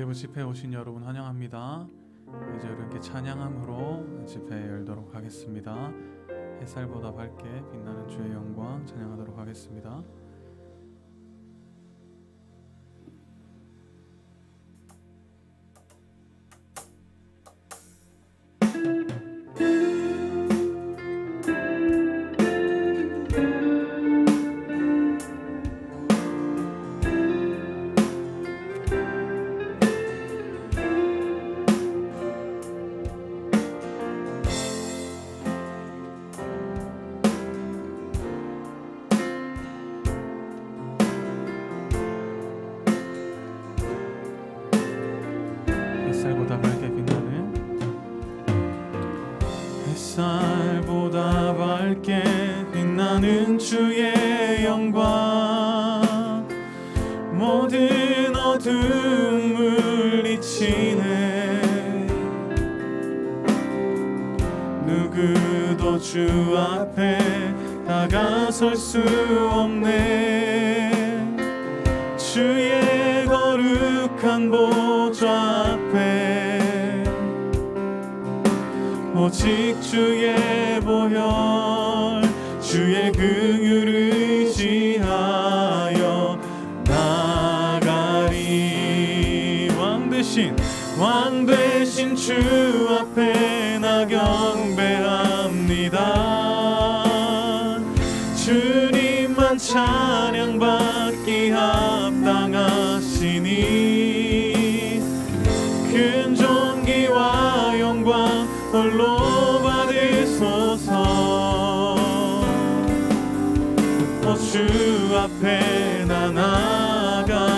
리브 집회에 오신 여러분 환영합니다. 이제 이렇게 찬양함으로 집회 열도록 하겠습니다. 햇살보다 밝게 빛나는 주의 영광 찬양하도록 하겠습니다. 햇살보다 밝게 빛나는 주의 영광 모든 어둠 물리치네. 누구도 주 앞에 다가설 수 없네. 주의 거룩한 보좌 앞에 오직 주의 보혈 주의 긍휼을 의지하여 나가리. 왕 되신 주 앞에 나 경배합니다. 주님만 찬양받기 합당하시니 큰 존귀와 영광 홀로 받으소서. 주 앞에 나 나갑니다.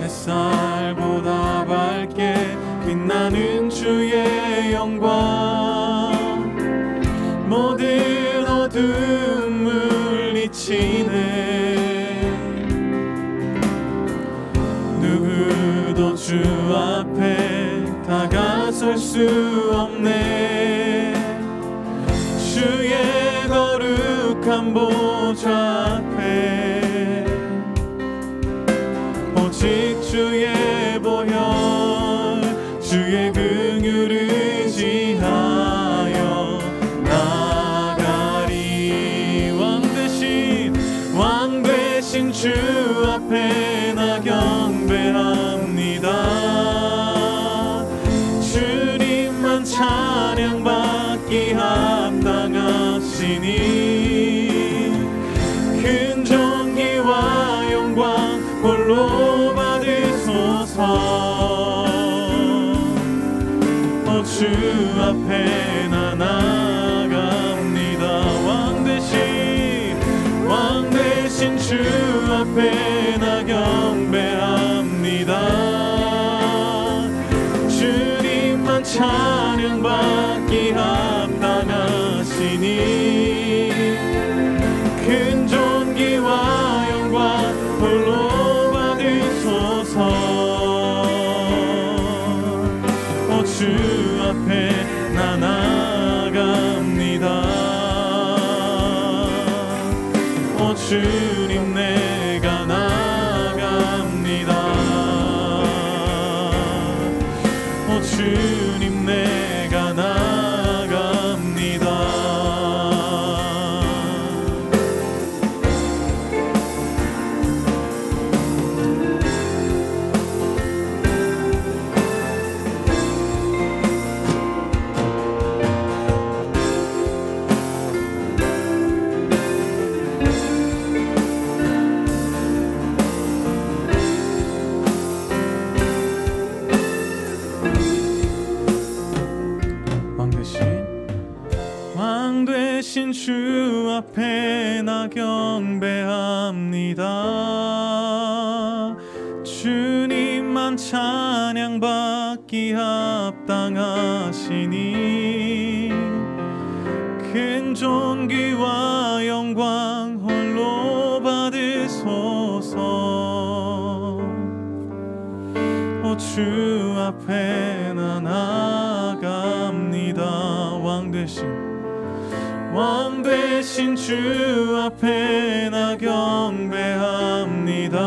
햇살보다 밝게 빛나는 주의 영광 모든 어둠 물리치네. 누구도 주 앞에 다가설 수 없네. 주의 거룩한 보좌 앞에 오직 주의 보혈 주의 긍휼을 의지하여 나가리. 왕 되신 주 앞에 나 경배합니다. 주님만 찬양받기 합당하시니 큰 존귀와 영광 홀로 받으소서. 주 앞에 나 나갑니다. 왕 되신 주 앞에 나 경배합니다. 주님만 찬양받기 합당하시니 큰 존귀와 영광 홀로 받으소서. 주 앞에 나 나갑니다. 주님 내가 나갑니다. 주님 내가 나갑니다. 왕 되신 주 앞에 나 경배합니다. 주님만 찬양받기 합당하시니 큰 존귀와 영광 홀로 받으소서. 주 앞에 나 나아갑니다. 왕 되신 주 앞에 나 경배합니다.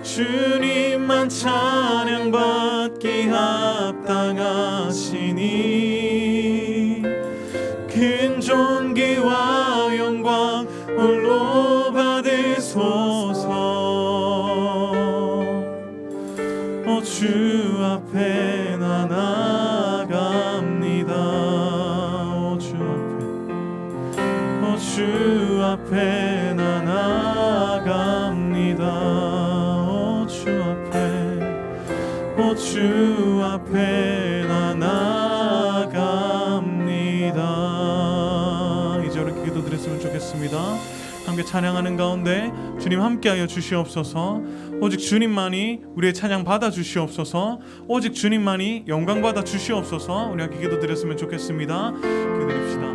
주님만 찬양받기 합당하시니 큰 존귀와 영광 홀로 받으소서. 주 앞에 나 나아갑니다. 주 앞에 나 나아갑니다. 주 앞에 나 나아갑니다. 이제 이렇게 기도드렸으면 좋겠습니다. 함께 찬양하는 가운데 주님 함께하여 주시옵소서. 오직 주님만이 우리의 찬양 받아 주시옵소서. 오직 주님만이 영광 받아 주시옵소서. 우리 함께 기도드렸으면 좋겠습니다. 기도드립시다.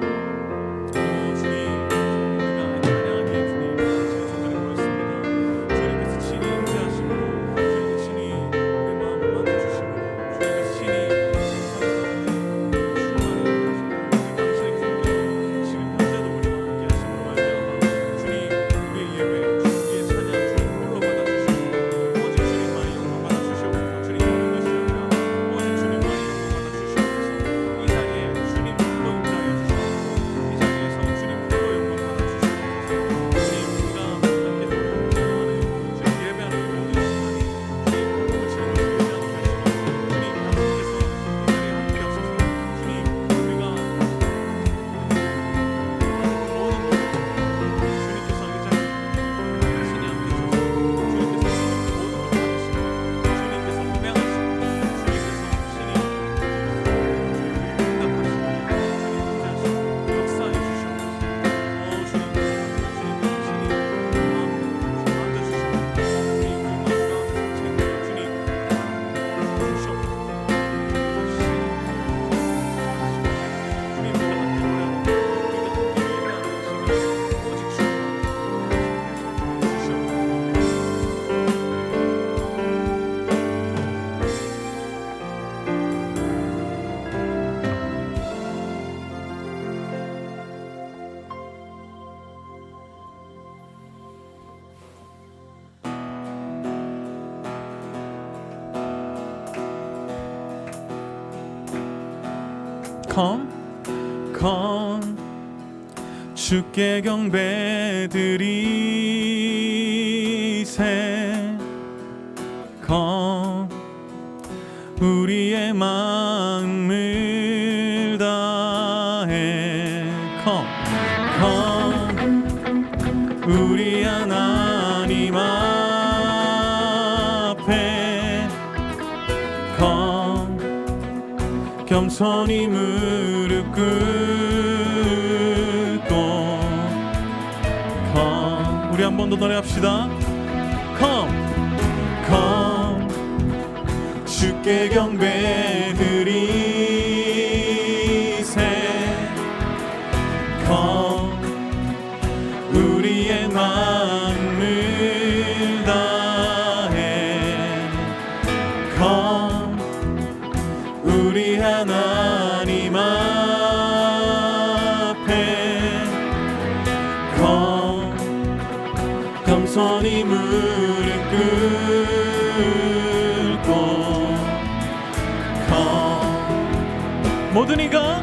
Come 주께 경배드리세. Come 우리의 마음을 다해. Come 우리 하나님 앞에. Come 겸손히 무릎 꿇고. Come 우리 한 번 더 노래합시다. Come 주께 경배드리세. Come 우리의 마음을 다해. Come 우리 하나님 앞에. Come 겸손히 무릎 꿇고. 모든 이가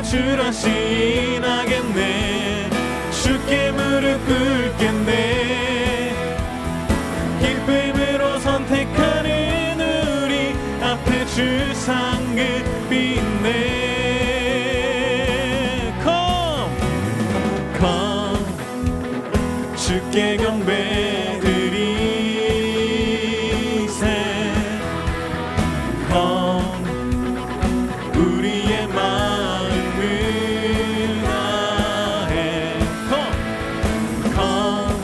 주라 신하겠네. 주께 무릎 꿇겠네. 기쁨으로 선택하는 우리 앞에 주 상급이 있네. Come 주께 경배드리세. 우리의 마음을 다해. Come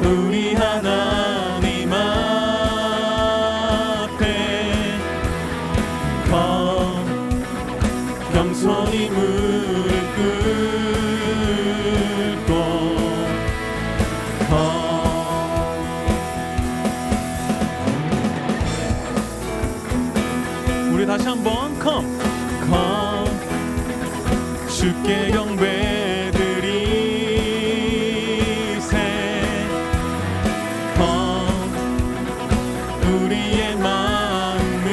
우리 하나님 앞에. Come 겸손히 무릎 꿇고. Come 주께 경배드리세 우리의 마음을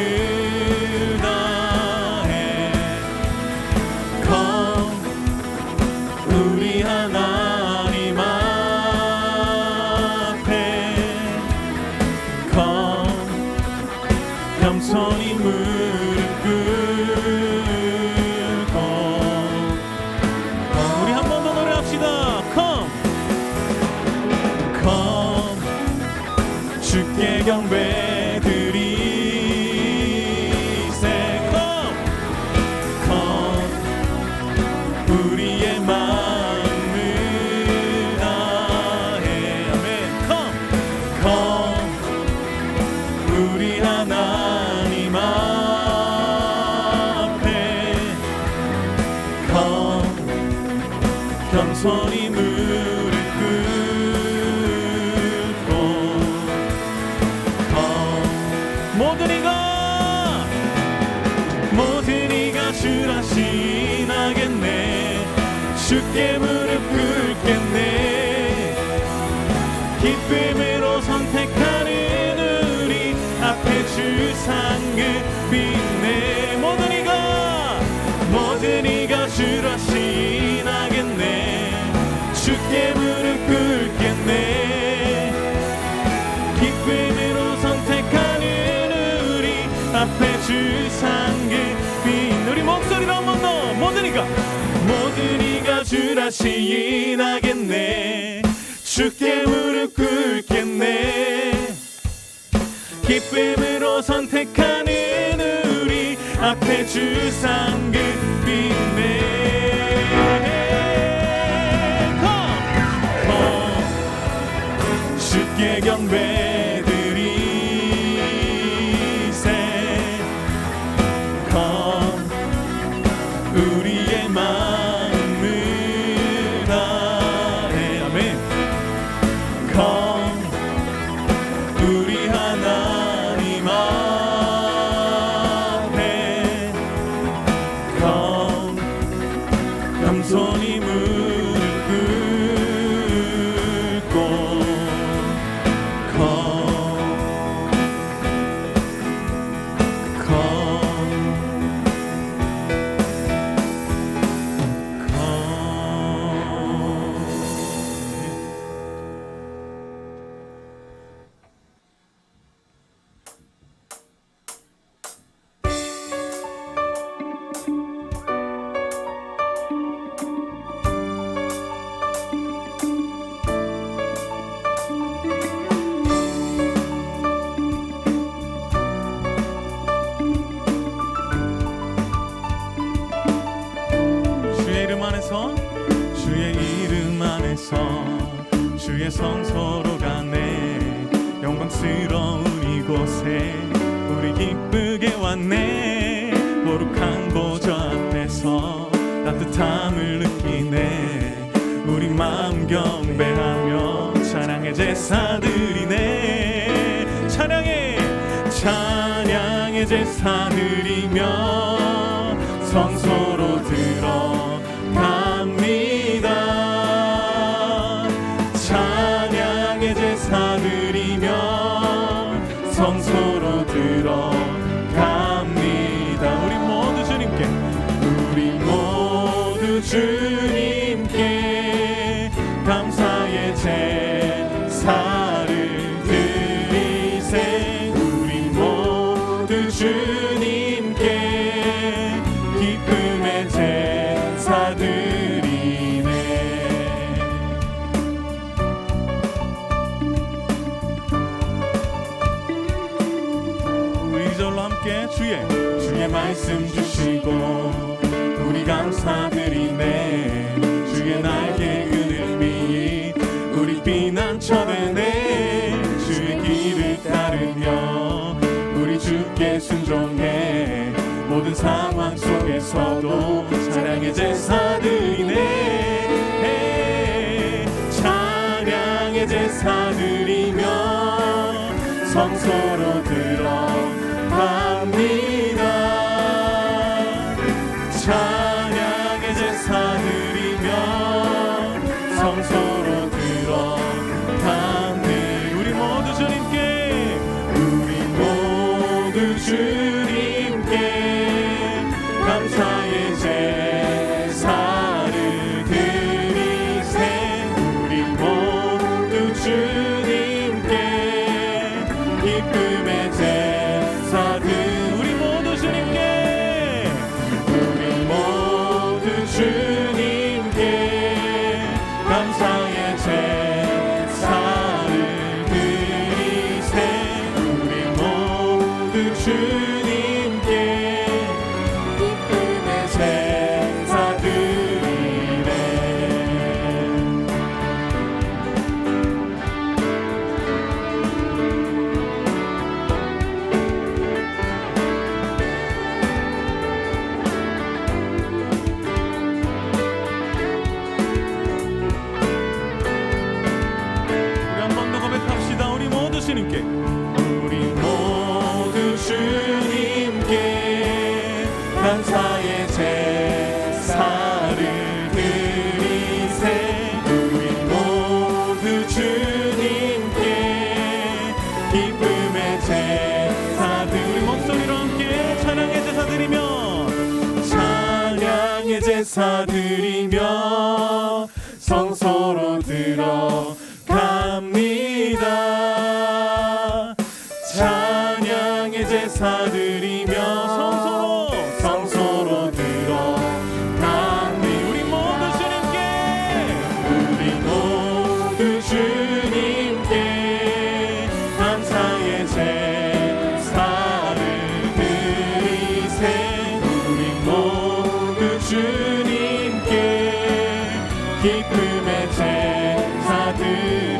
다해 우리 하나님 앞에 겸손히 무릎 꿇고 우리 한 번 더 노래합시다. Come 주께 경배드리세 Come 우리의 마음을 다해 아멘 Come 우리 하나님 앞에 겸손히 무릎 꿇고 모든 이가 주라 신하겠네 주께 무릎 꿇겠네 기쁨으로 선택하는 우리 앞에 주 상을 빛내 모든 이가 주라 신하겠네 주께 무릎 꿇겠네 기쁨으로 선택하는 우리 앞에 주 상을 빛내 우리 목소리로 한 번 더 모든 이가 주라 시인하겠네 주께 무릎 꿇겠네 기쁨으로 선택하는 우리 앞에 주 상을 빛내 주께 경배드리세 우리의 마음을 다해 아멘 우리 하나님 앞에 겸손히 무릎 꿇고 주의 이름 안에서 주의 성소로 가네 영광스러운 이곳에 우리 기쁘게 왔네 거룩한 보좌 앞에서 따뜻함을 느끼네 우리 마음 경배하며 찬양의 제사 드리네 찬양의 제사 드리며 성소로 들어갑니다 찬양의 제사 드리며 성소로 들어갑니다 우리 모두 주님께 감사의 제사를 드리세 우리 모두 주님께 기쁨의 제사 드리네 우리 이절로 함께 주의 말씀 주시고 우리 감사드리네 주의 날개 그늘이 우리 피난처 되네 주의 길을 따르며 우리 주께 순종해 모든 상황 속에서도 찬양의 제사 드리네 찬양의 제사 드리며 성소로 들어갑니다 찬양의 제사 성소로 들어가니 우리 모두 주님께 우리 모두 주님께 감사의 제사를 드리세 우리 모두 주님께 기쁨의 제사들 우리 모두 주님께 우리 모두 주님께 감사의 제사를 드리세 우리 모두 주님께 기쁨의 제사 드리네 우리 한 번 더 고백합시다. 우리 모두 주님께 우리 모두 주님께 감사의 제사를 드리세 우리 모두 주님께 기쁨의 제사들 우리 목소리로 함께 찬양의 제사 드리며 찬양의 제사 드리며 성소로 들어갑니다. 찬양의 제사 드리며 성소로 들어가니 우리 모두 주님께 우리 모두 주님께 감사의 제사를 드리세 우리 모두 주님께 기쁨의 제사 드리네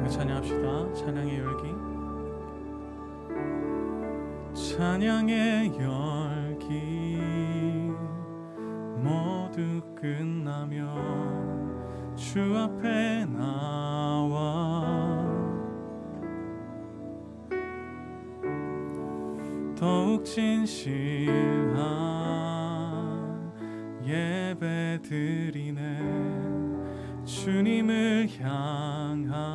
찬양합시다. 찬양의 열기 찬양의 열기 모두 끝나며 주 앞에 나와 더욱 진실한 예배 드리네 주님을 향한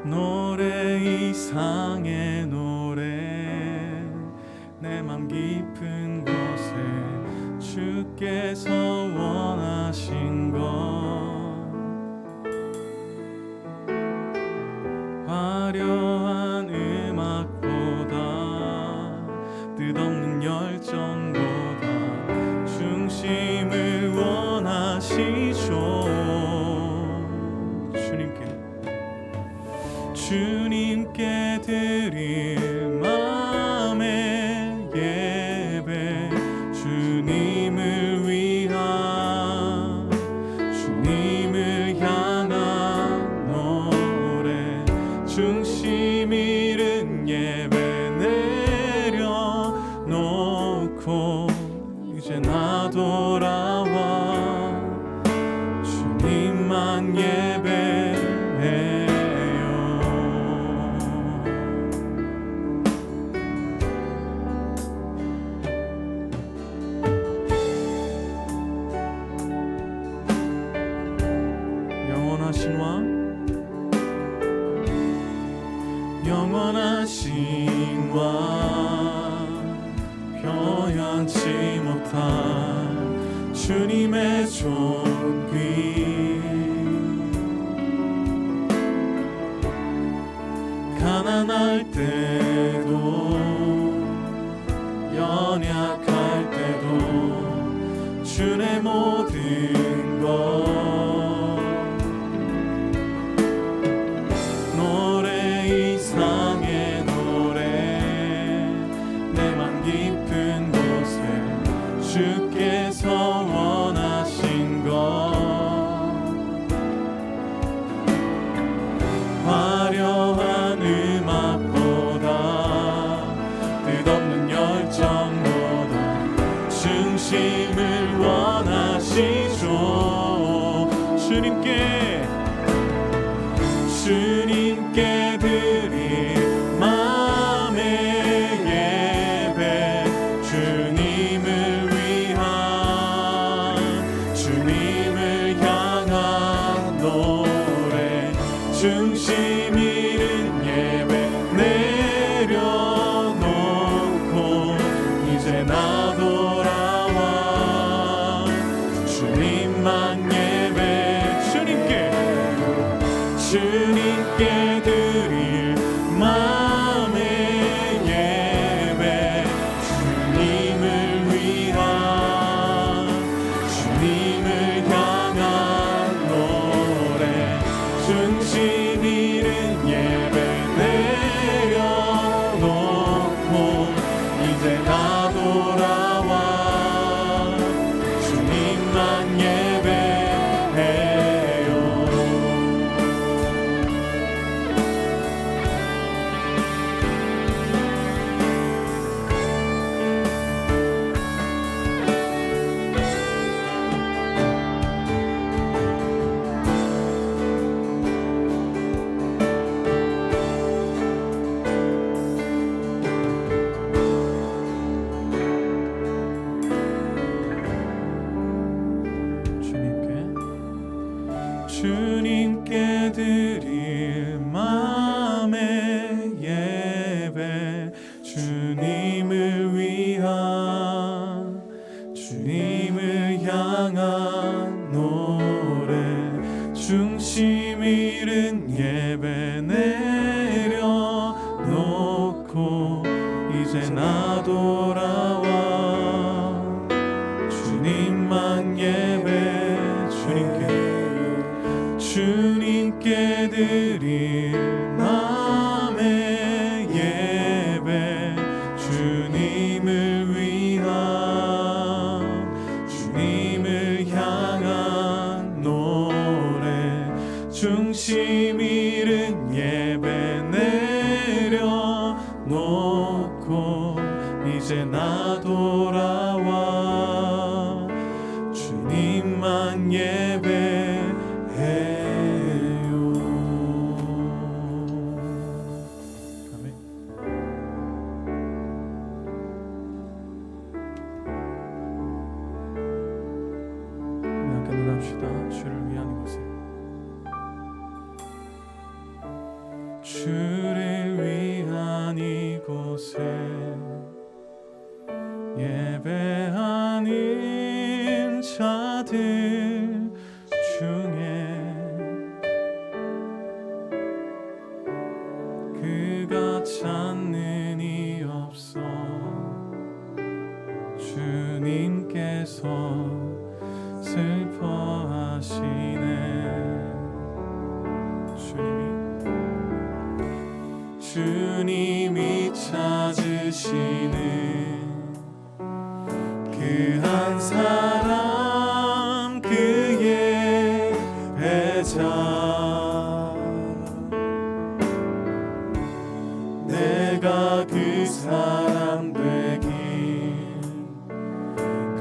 노래 이상의 노래 내 맘 깊은 곳에 주께서 원하신 것 화려한 음악보다 뜻없는 열정보다 중심을 원하시죠 주님께 드릴 마음의 예배 주님을 위한 주님을 향한 노래 중심 잃은 예배 내려놓고 이제 나 돌아와 주님만 예배해 영원하신 왕 변치 못한 주님의 존귀 가난할 때도 연약할 때도 주의 모든 것 이상의 노래 내 맘 깊은 곳에 주께서 원하신 것 주님께 드릴 마음의 예배 주님을 위한 주님을 향한 노래 중심 잃은 예배 내려놓고 이제 나 돌아와 주님만 예배 주님께 드릴 마음의 예배 주님을 위한 주님을 향한 노래 중심 잃은 예배 내려놓고 이제 나 돌아와 주님만 예배해요. 주님께 드릴 마음의 예배 주님을 위한 주님을 향한 노래 중심 잃은 예배 내려놓고 이제 나 돌아와 주님만 예배 주님께 드릴 마음의 예배 주님을 위한 주님을 향한 노래 중심 잃은 예배 내려놓고 이제 나 돌아와 주님만 예배 주를 위한 이곳에 주를 위한 이곳에 예배하는 자들 중에 그가 찾는 이 없어 주님께서 슬퍼하시네. 주님이 찾으시는 그 한 사람 그의 배자 내가 그 사람 되길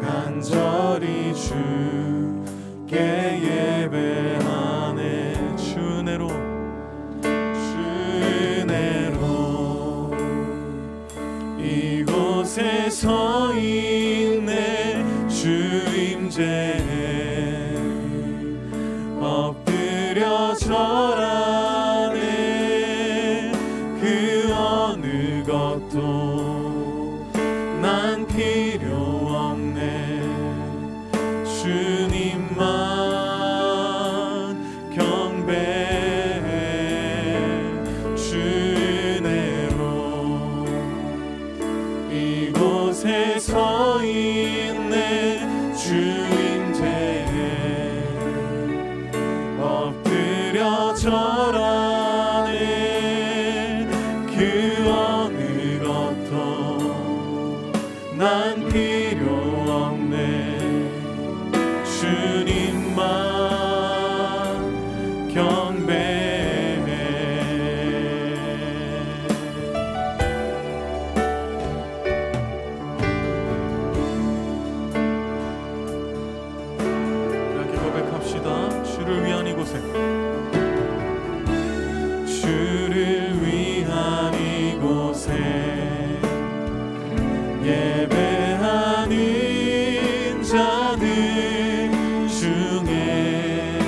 간절히 주께 예배하네. 주내로 이곳에 서 있네. 주임제에 엎드려 절하네. 그 어느 것도 난 필요 없네. 주님만 경배해. 주내로 이곳에 서 있네. 주임제에 엎드려 절하네. 그 어느 것도 난 필요 없네. 주님만 경 주를 위한 이곳에 예배하는 자들 중에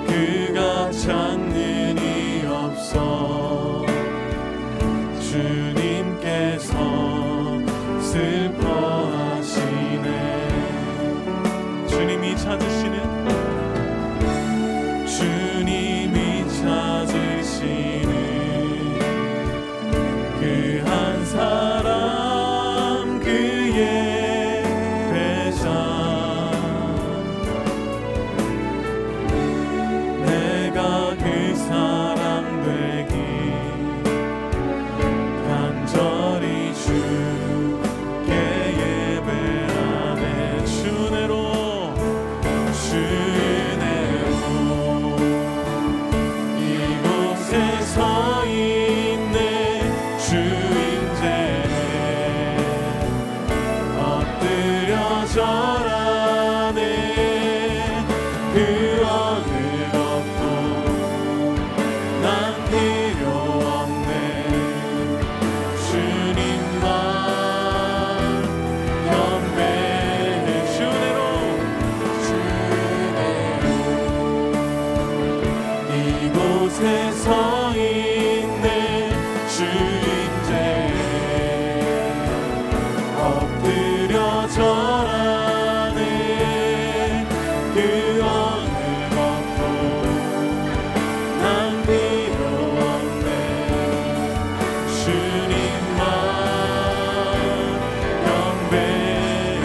그가 찾는 이 없어 주님께서 슬퍼하시네. 주님이 찾으시는 그 한 사람 그의 배상 내가 그 사람 되기 간절히 주께 예배하네. 주내로 이곳에 서 있네. 주 임재에 엎드려 절하네. 그 어느 것도 난 필요 없네. 주님만 경배해. 주내로 이곳에 서 있네. 주 임재에 엎드려 절하네. 그 어느 것도 난 필요 없네. 주님만 경배해.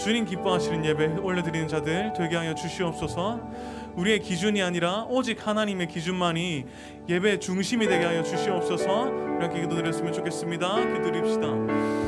주님 기뻐하시는 예배 올려드리는 자들 되게 하여 주시옵소서. 우리의 기준이 아니라 오직 하나님의 기준만이 예배의 중심이 되게 하여 주시옵소서. 이렇게 기도드렸으면 좋겠습니다. 기도드립시다.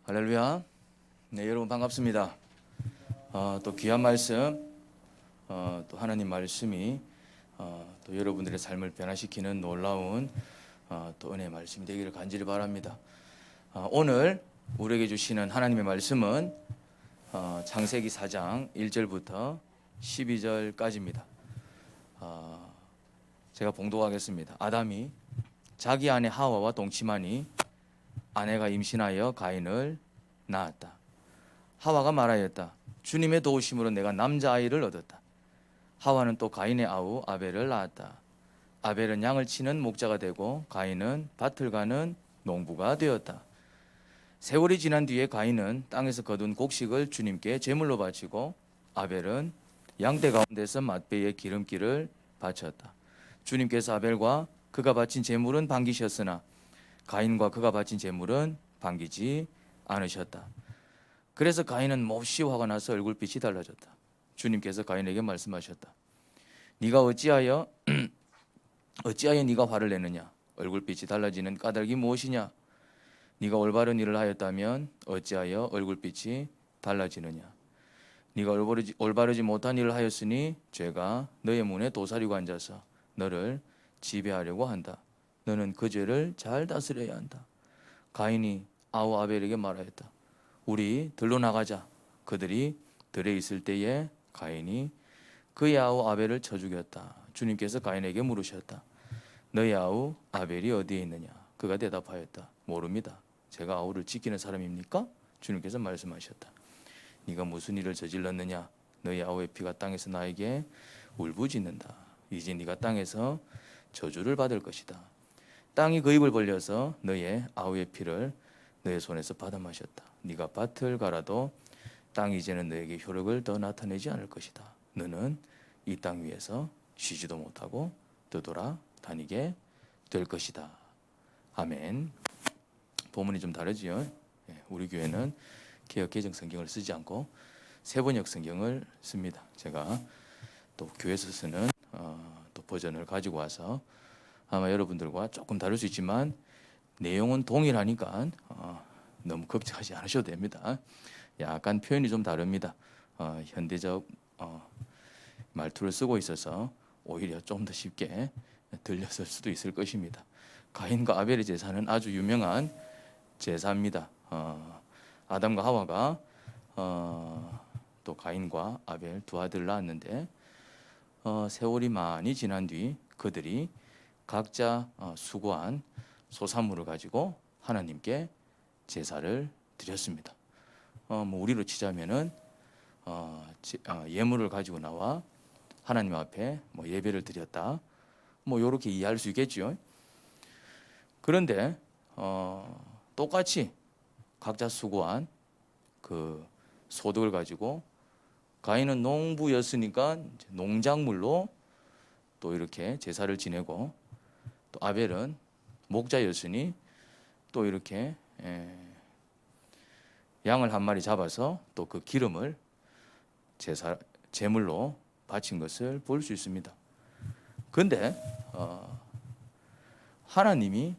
할렐루야. 네, 여러분 반갑습니다. 또 귀한 말씀, 또 하나님 말씀이 또 여러분들의 삶을 변화시키는 놀라운 또 은혜의 말씀이 되기를 간절히 바랍니다. 오늘 우리에게 주시는 하나님의 말씀은 창세기 4장 1절부터 12절까지입니다. 제가 봉독하겠습니다. 아담이 자기 아내 하와와 동침하니 아내가 임신하여 가인을 낳았다. 하와가 말하였다. 주님의 도우심으로 내가 남자아이를 얻었다. 하와는 또 가인의 아우 아벨을 낳았다. 아벨은 양을 치는 목자가 되고 가인은 밭을 가는 농부가 되었다. 세월이 지난 뒤에 가인은 땅에서 거둔 곡식을 주님께 제물로 바치고 아벨은 양떼 가운데서 맛배의 기름기를 바쳤다. 주님께서 아벨과 그가 바친 제물은 반기셨으나 가인과 그가 바친 제물은 반기지 않으셨다. 그래서 가인은 몹시 화가 나서 얼굴빛이 달라졌다. 주님께서 가인에게 말씀하셨다. 네가 어찌하여 네가 화를 내느냐? 얼굴빛이 달라지는 까닭이 무엇이냐? 네가 올바른 일을 하였다면 어찌하여 얼굴빛이 달라지느냐? 네가 올바르지 못한 일을 하였으니 죄가 너의 문에 도사리고 앉아서 너를 지배하려고 한다. 너는 그 죄를 잘 다스려야 한다. 가인이 아우 아벨에게 말하였다. 우리 들로 나가자. 그들이 들에 있을 때에 가인이 그의 아우 아벨을 쳐 죽였다. 주님께서 가인에게 물으셨다. 너의 아우 아벨이 어디에 있느냐? 그가 대답하였다. 모릅니다. 제가 아우를 지키는 사람입니까? 주님께서 말씀하셨다. 네가 무슨 일을 저질렀느냐? 너의 아우의 피가 땅에서 나에게 울부짖는다. 이제 네가 땅에서 저주를 받을 것이다. 땅이 그 입을 벌려서 너의 아우의 피를 너의 손에서 받아 마셨다. 네가 밭을 갈아도 땅이 이제는 너에게 효력을 더 나타내지 않을 것이다. 너는 이 땅 위에서 쉬지도 못하고 떠돌아 다니게 될 것이다. 아멘. 본문이 좀 다르지요. 우리 교회는 개역 개정 성경을 쓰지 않고 세번역 성경을 씁니다. 제가 또 교회에서 쓰는 또 버전을 가지고 와서 아마 여러분들과 조금 다를 수 있지만 내용은 동일하니까 너무 걱정하지 않으셔도 됩니다. 약간 표현이 좀 다릅니다. 현대적 말투를 쓰고 있어서 오히려 좀 더 쉽게 들렸을 수도 있을 것입니다. 가인과 아벨의 제사는 아주 유명한 제사입니다. 아담과 하와가 또 가인과 아벨 두 아들을 낳았는데 세월이 많이 지난 뒤 그들이 각자 수고한 소산물을 가지고 하나님께 제사를 드렸습니다. 뭐 우리로 치자면은 예물을 가지고 나와 하나님 앞에 뭐 예배를 드렸다. 뭐 이렇게 이해할 수 있겠죠. 그런데 똑같이 각자 수고한 그 소득을 가지고 가인은 농부였으니까 농작물로 또 이렇게 제사를 지내고 또 아벨은 목자였으니 또 이렇게 양을 한 마리 잡아서 또 그 기름을 제물로 바친 것을 볼 수 있습니다. 그런데 하나님이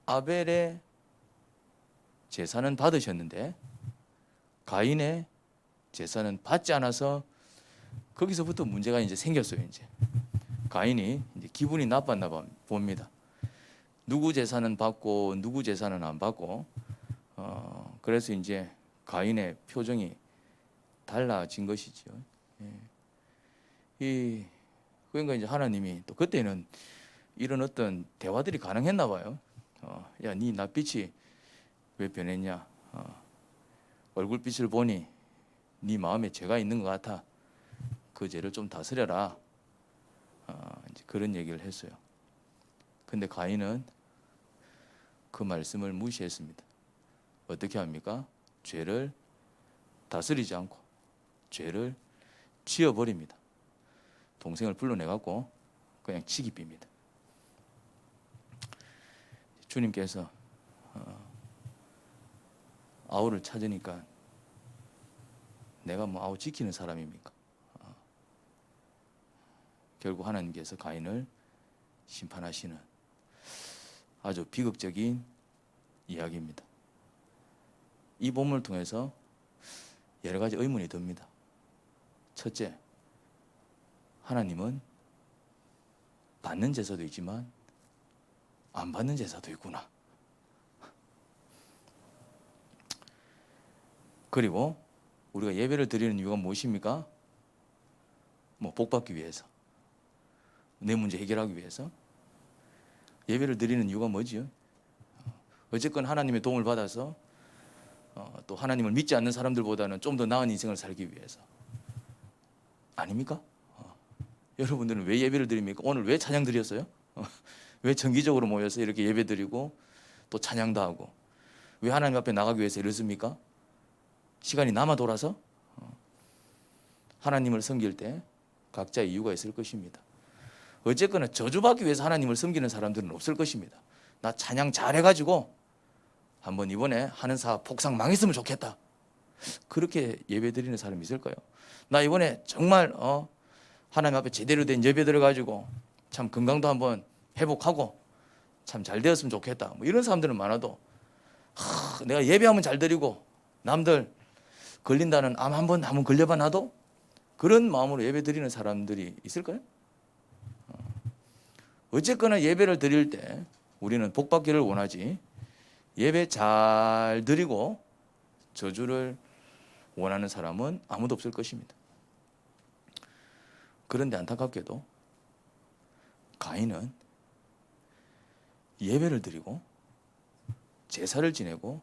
아벨의 제사는 받으셨는데 가인의 제사는 받지 않아서 거기서부터 문제가 이제 생겼어요. 이제 가인이 이제 기분이 나빴나 봅니다. 누구 제사는 받고 누구 제사는 안 받고 그래서 이제 가인의 표정이 달라진 것이죠. 그러니까 이제 하나님이 또 그때는 이런 어떤 대화들이 가능했나 봐요. 야, 네 낯빛이 왜 변했냐? 얼굴빛을 보니 네 마음에 죄가 있는 것 같아. 그 죄를 좀 다스려라. 이제 그런 얘기를 했어요. 근데 가인은 그 말씀을 무시했습니다. 어떻게 합니까? 죄를 다스리지 않고 죄를 지어버립니다. 동생을 불러내갖고 그냥 치기 빕니다. 주님께서 아우를 찾으니까 내가 뭐 아우 지키는 사람입니까? 결국 하나님께서 가인을 심판하시는 아주 비극적인 이야기입니다. 이 본문을 통해서 여러 가지 의문이 듭니다. 첫째, 하나님은 받는 제사도 있지만 안 받는 제사도 있구나. 그리고 우리가 예배를 드리는 이유가 무엇입니까? 뭐 복 받기 위해서, 내 문제 해결하기 위해서 예배를 드리는 이유가 뭐지요? 어쨌건 하나님의 도움을 받아서 또 하나님을 믿지 않는 사람들보다는 좀 더 나은 인생을 살기 위해서 아닙니까? 여러분들은 왜 예배를 드립니까? 오늘 왜 찬양 드렸어요? 왜 정기적으로 모여서 이렇게 예배 드리고 또 찬양도 하고 왜 하나님 앞에 나가기 위해서 이렇습니까? 시간이 남아 돌아서 하나님을 섬길 때 각자의 이유가 있을 것입니다. 어쨌거나 저주받기 위해서 하나님을 섬기는 사람들은 없을 것입니다. 나 찬양 잘해가지고 한번 이번에 하는 사업 폭삭 망했으면 좋겠다. 그렇게 예배 드리는 사람이 있을까요? 나 이번에 정말 하나님 앞에 제대로 된 예배 드려가지고 참 건강도 한번 회복하고 참 잘 되었으면 좋겠다. 뭐 이런 사람들은 많아도 내가 예배하면 잘 드리고 남들 걸린다는 암 한번 걸려봐 놔도 그런 마음으로 예배 드리는 사람들이 있을까요? 어쨌거나 예배를 드릴 때 우리는 복 받기를 원하지 예배 잘 드리고 저주를 원하는 사람은 아무도 없을 것입니다. 그런데 안타깝게도 가인은 예배를 드리고 제사를 지내고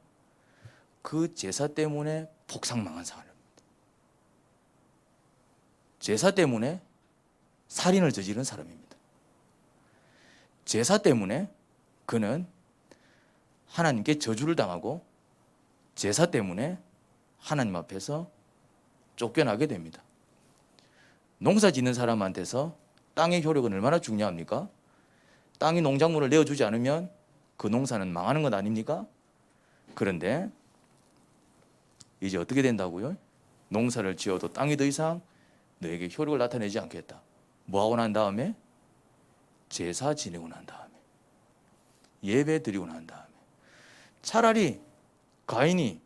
그 제사 때문에 폭삭망한 사람입니다. 제사 때문에 살인을 저지른 사람입니다. 제사 때문에 그는 하나님께 저주를 당하고 제사 때문에 하나님 앞에서 쫓겨나게 됩니다. 농사 짓는 사람한테서 땅의 효력은 얼마나 중요합니까? 땅이 농작물을 내어주지 않으면 그 농사는 망하는 것 아닙니까? 그런데 이제 어떻게 된다고요? 농사를 지어도 땅이 더 이상 너에게 효력을 나타내지 않겠다. 뭐하고 난 다음에? 제사 지내고 난 다음에, 예배 드리고 난 다음에. 차라리 가인이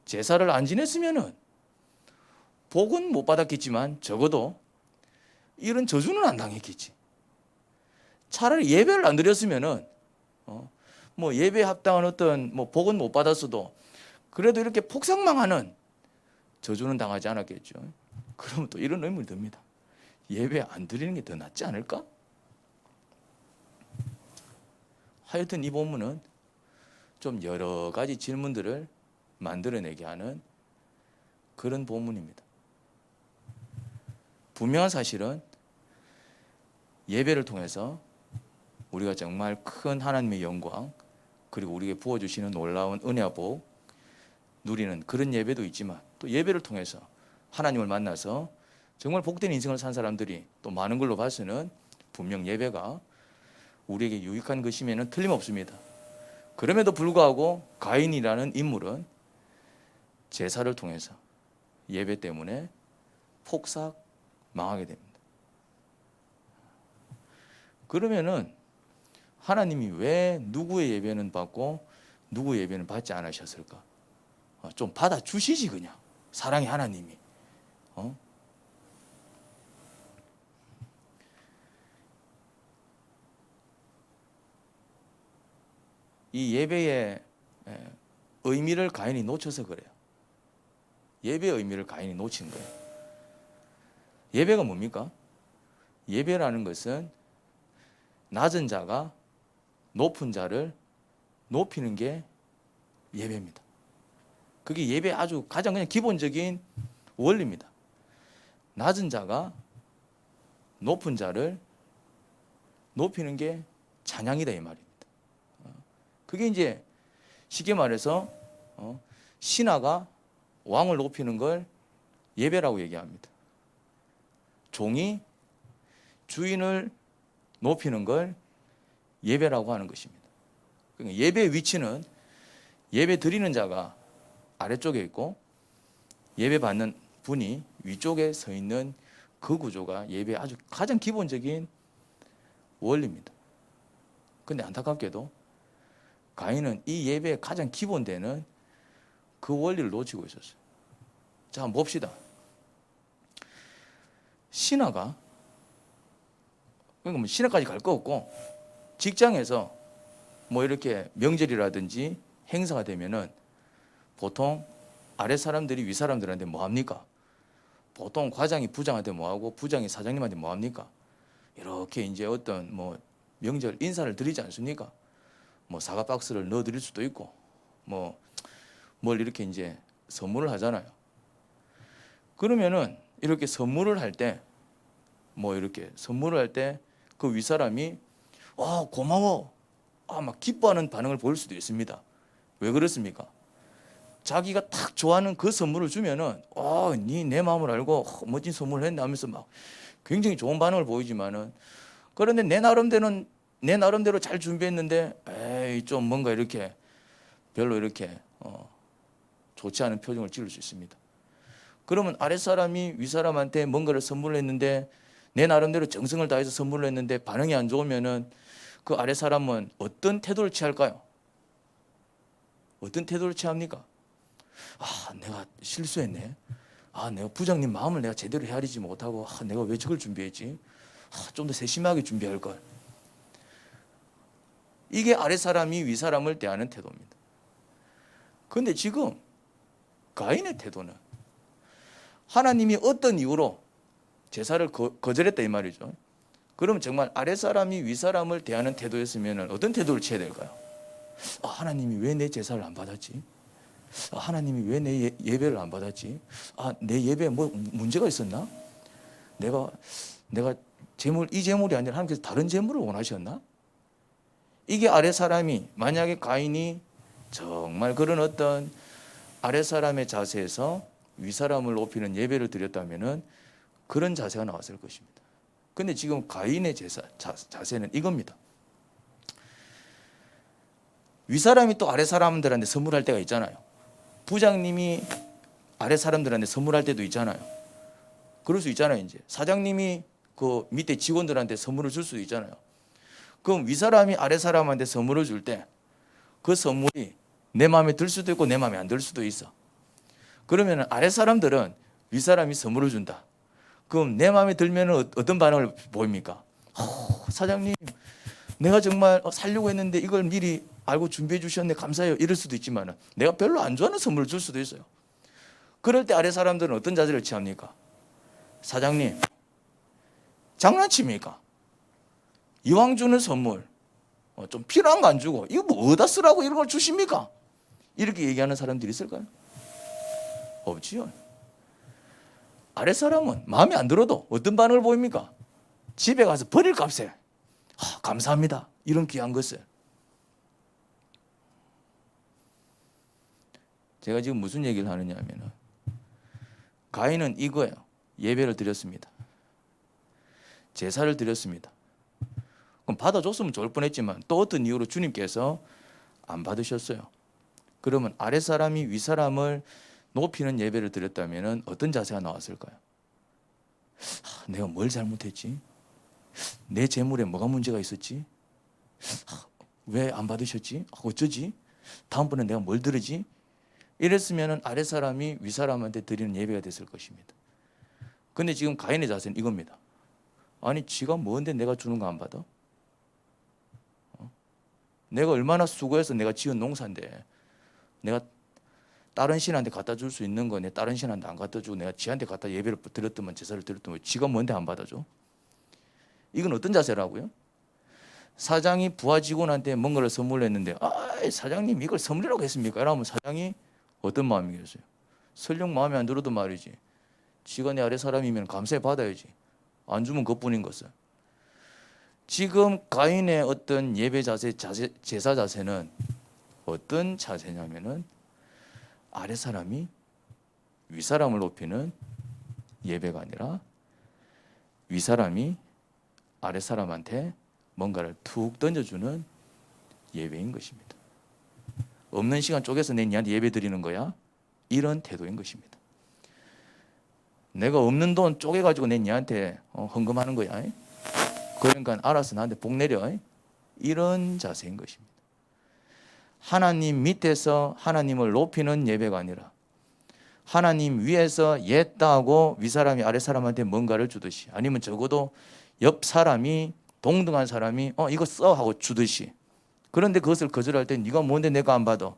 제사를 안 지냈으면은 복은 못 받았겠지만 적어도 이런 저주는 안 당했겠지. 차라리 예배를 안 드렸으면은 뭐 예배에 합당한 어떤 뭐 복은 못 받았어도 그래도 이렇게 폭삭망하는 저주는 당하지 않았겠죠. 그러면 또 이런 의문이 듭니다. 예배 안 드리는 게 더 낫지 않을까? 하여튼 이 본문은 좀 여러 가지 질문들을 만들어내게 하는 그런 본문입니다. 분명한 사실은 예배를 통해서 우리가 정말 큰 하나님의 영광 그리고 우리에게 부어주시는 놀라운 은혜와 복 누리는 그런 예배도 있지만 또 예배를 통해서 하나님을 만나서 정말 복된 인생을 산 사람들이 또 많은 걸로 봐서는 분명 예배가 우리에게 유익한 것임에는 틀림없습니다. 그럼에도 불구하고 가인이라는 인물은 제사를 통해서 예배 때문에 폭삭 망하게 됩니다. 그러면은 하나님이 왜 누구의 예배는 받고 누구의 예배는 받지 않으셨을까? 좀 받아주시지 그냥. 사랑의 하나님이. 이 예배의 의미를 가인이 놓쳐서 그래요. 예배의 의미를 가인이 놓친 거예요. 예배가 뭡니까? 예배라는 것은 낮은 자가 높은 자를 높이는 게 예배입니다. 그게 예배 아주 가장 그냥 기본적인 원리입니다. 낮은 자가 높은 자를 높이는 게 찬양이다 이 말입니다. 그게 이제 쉽게 말해서 신하가 왕을 높이는 걸 예배라고 얘기합니다. 종이 주인을 높이는 걸 예배라고 하는 것입니다. 그러니까 예배의 위치는 예배 드리는 자가 아래쪽에 있고 예배 받는 분이 위쪽에 서 있는 그 구조가 예배의 아주 가장 기본적인 원리입니다. 그런데 안타깝게도 가인은 이 예배의 가장 기본되는 그 원리를 놓치고 있었어요. 자, 한번 봅시다. 신하가, 그러니까 뭐 신하까지 갈 거 없고 직장에서 뭐 이렇게 명절이라든지 행사가 되면은 보통 아래 사람들이 위 사람들한테 뭐 합니까? 보통 과장이 부장한테 뭐 하고 부장이 사장님한테 뭐 합니까? 이렇게 이제 어떤 뭐 명절 인사를 드리지 않습니까? 뭐 사과 박스를 넣어 드릴 수도 있고 뭐 뭘 이렇게 이제 선물을 하잖아요. 그러면은 이렇게 선물을 할 때 뭐 이렇게 선물을 할 때 그 윗사람이 고마워 막 기뻐하는 반응을 보일 수도 있습니다. 왜 그렇습니까? 자기가 딱 좋아하는 그 선물을 주면은 니 내 마음을 알고 멋진 선물을 했네 하면서 막 굉장히 좋은 반응을 보이지만은 그런데 내 나름대로 잘 준비했는데 에이 좀 뭔가 이렇게 별로 이렇게 좋지 않은 표정을 지을 수 있습니다. 그러면 아랫사람이 윗사람한테 뭔가를 선물을 했는데 내 나름대로 정성을 다해서 선물을 했는데 반응이 안 좋으면은 그 아랫사람은 어떤 태도를 취할까요? 어떤 태도를 취합니까? 내가 실수했네. 내가 부장님 마음을 내가 제대로 헤아리지 못하고 내가 왜 저걸 준비했지? 좀 더 세심하게 준비할 걸. 이게 아랫사람이 윗사람을 대하는 태도입니다. 그런데 지금 가인의 태도는 하나님이 어떤 이유로 제사를 거절했다 이 말이죠. 그러면 정말 아랫사람이 윗사람을 대하는 태도였으면 어떤 태도를 취해야 될까요? 하나님이 왜 내 제사를 안 받았지? 하나님이 왜 내 예배를 안 받았지? 내 예배에 뭐 문제가 있었나? 내가 이 재물이 아니라 하나님께서 다른 재물을 원하셨나? 이게 아랫사람이 만약에 가인이 정말 그런 어떤 아랫사람의 자세에서 윗사람을 높이는 예배를 드렸다면은 그런 자세가 나왔을 것입니다. 근데 지금 가인의 자세는 이겁니다. 윗사람이 또 아랫사람들한테 선물할 때가 있잖아요. 부장님이 아랫사람들한테 선물할 때도 있잖아요. 그럴 수 있잖아요. 이제 사장님이 그 밑에 직원들한테 선물을 줄 수도 있잖아요. 그럼 윗사람이 아랫사람한테 선물을 줄 때 그 선물이 내 마음에 들 수도 있고 내 마음에 안 들 수도 있어. 그러면 아랫사람들은 윗사람이 선물을 준다. 그럼 내 마음에 들면 어떤 반응을 보입니까? 사장님, 내가 정말 살려고 했는데 이걸 미리 알고 준비해 주셨네, 감사해요. 이럴 수도 있지만 내가 별로 안 좋아하는 선물을 줄 수도 있어요. 그럴 때 아랫사람들은 어떤 자세를 취합니까? 사장님, 장난칩니까? 이왕 주는 선물 좀 필요한 거 안 주고 이거 뭐 어디다 쓰라고 이런 걸 주십니까? 이렇게 얘기하는 사람들이 있을까요? 없지요. 아랫사람은 마음에 안 들어도 어떤 반응을 보입니까? 집에 가서 버릴 값에 감사합니다. 이런 귀한 것을. 제가 지금 무슨 얘기를 하느냐 하면 가인은 이거예요. 예배를 드렸습니다. 제사를 드렸습니다. 그럼 받아줬으면 좋을 뻔했지만 또 어떤 이유로 주님께서 안 받으셨어요. 그러면 아랫사람이 윗사람을 높이는 예배를 드렸다면 어떤 자세가 나왔을까요? 내가 뭘 잘못했지? 내 재물에 뭐가 문제가 있었지? 왜 안 받으셨지? 어쩌지? 다음번에 내가 뭘 들으지? 이랬으면 아래 사람이 위 사람한테 드리는 예배가 됐을 것입니다. 근데 지금 가인의 자세는 이겁니다. 아니 지가 뭔데 내가 주는 거 안 받아? 내가 얼마나 수고해서 내가 지은 농사인데 내가 다른 신한테 갖다 줄 수 있는 거 내 다른 신한테 안 갖다 주고 내가 지한테 갖다 예배를 드렸더만 제사를 드렸더만 지가 뭔데 안 받아줘? 이건 어떤 자세라고요? 사장이 부하 직원한테 뭔가를 선물했는데 사장님 이걸 선물이라고 했습니까? 이러면 사장이 어떤 마음이겠어요? 설령 마음에 안 들어도 말이지. 지가 내 아래 사람이면 감사해 받아야지. 안 주면 그뿐인 것을. 지금 가인의 어떤 예배 자세, 제사 자세는 어떤 자세냐면은 아래 사람이 위 사람을 높이는 예배가 아니라 위 사람이 아래 사람한테 뭔가를 툭 던져주는 예배인 것입니다. 없는 시간 쪼개서 내 니한테 예배 드리는 거야? 이런 태도인 것입니다. 내가 없는 돈 쪼개가지고 내 니한테 헌금하는 거야. 그러니까 알아서 나한테 복 내려. 이런 자세인 것입니다. 하나님 밑에서 하나님을 높이는 예배가 아니라 하나님 위에서 옛다하고 윗사람이 아랫사람한테 뭔가를 주듯이 아니면 적어도 옆 사람이 동등한 사람이 이거 써 하고 주듯이 그런데 그것을 거절할 때 네가 뭔데 내가 안 받아?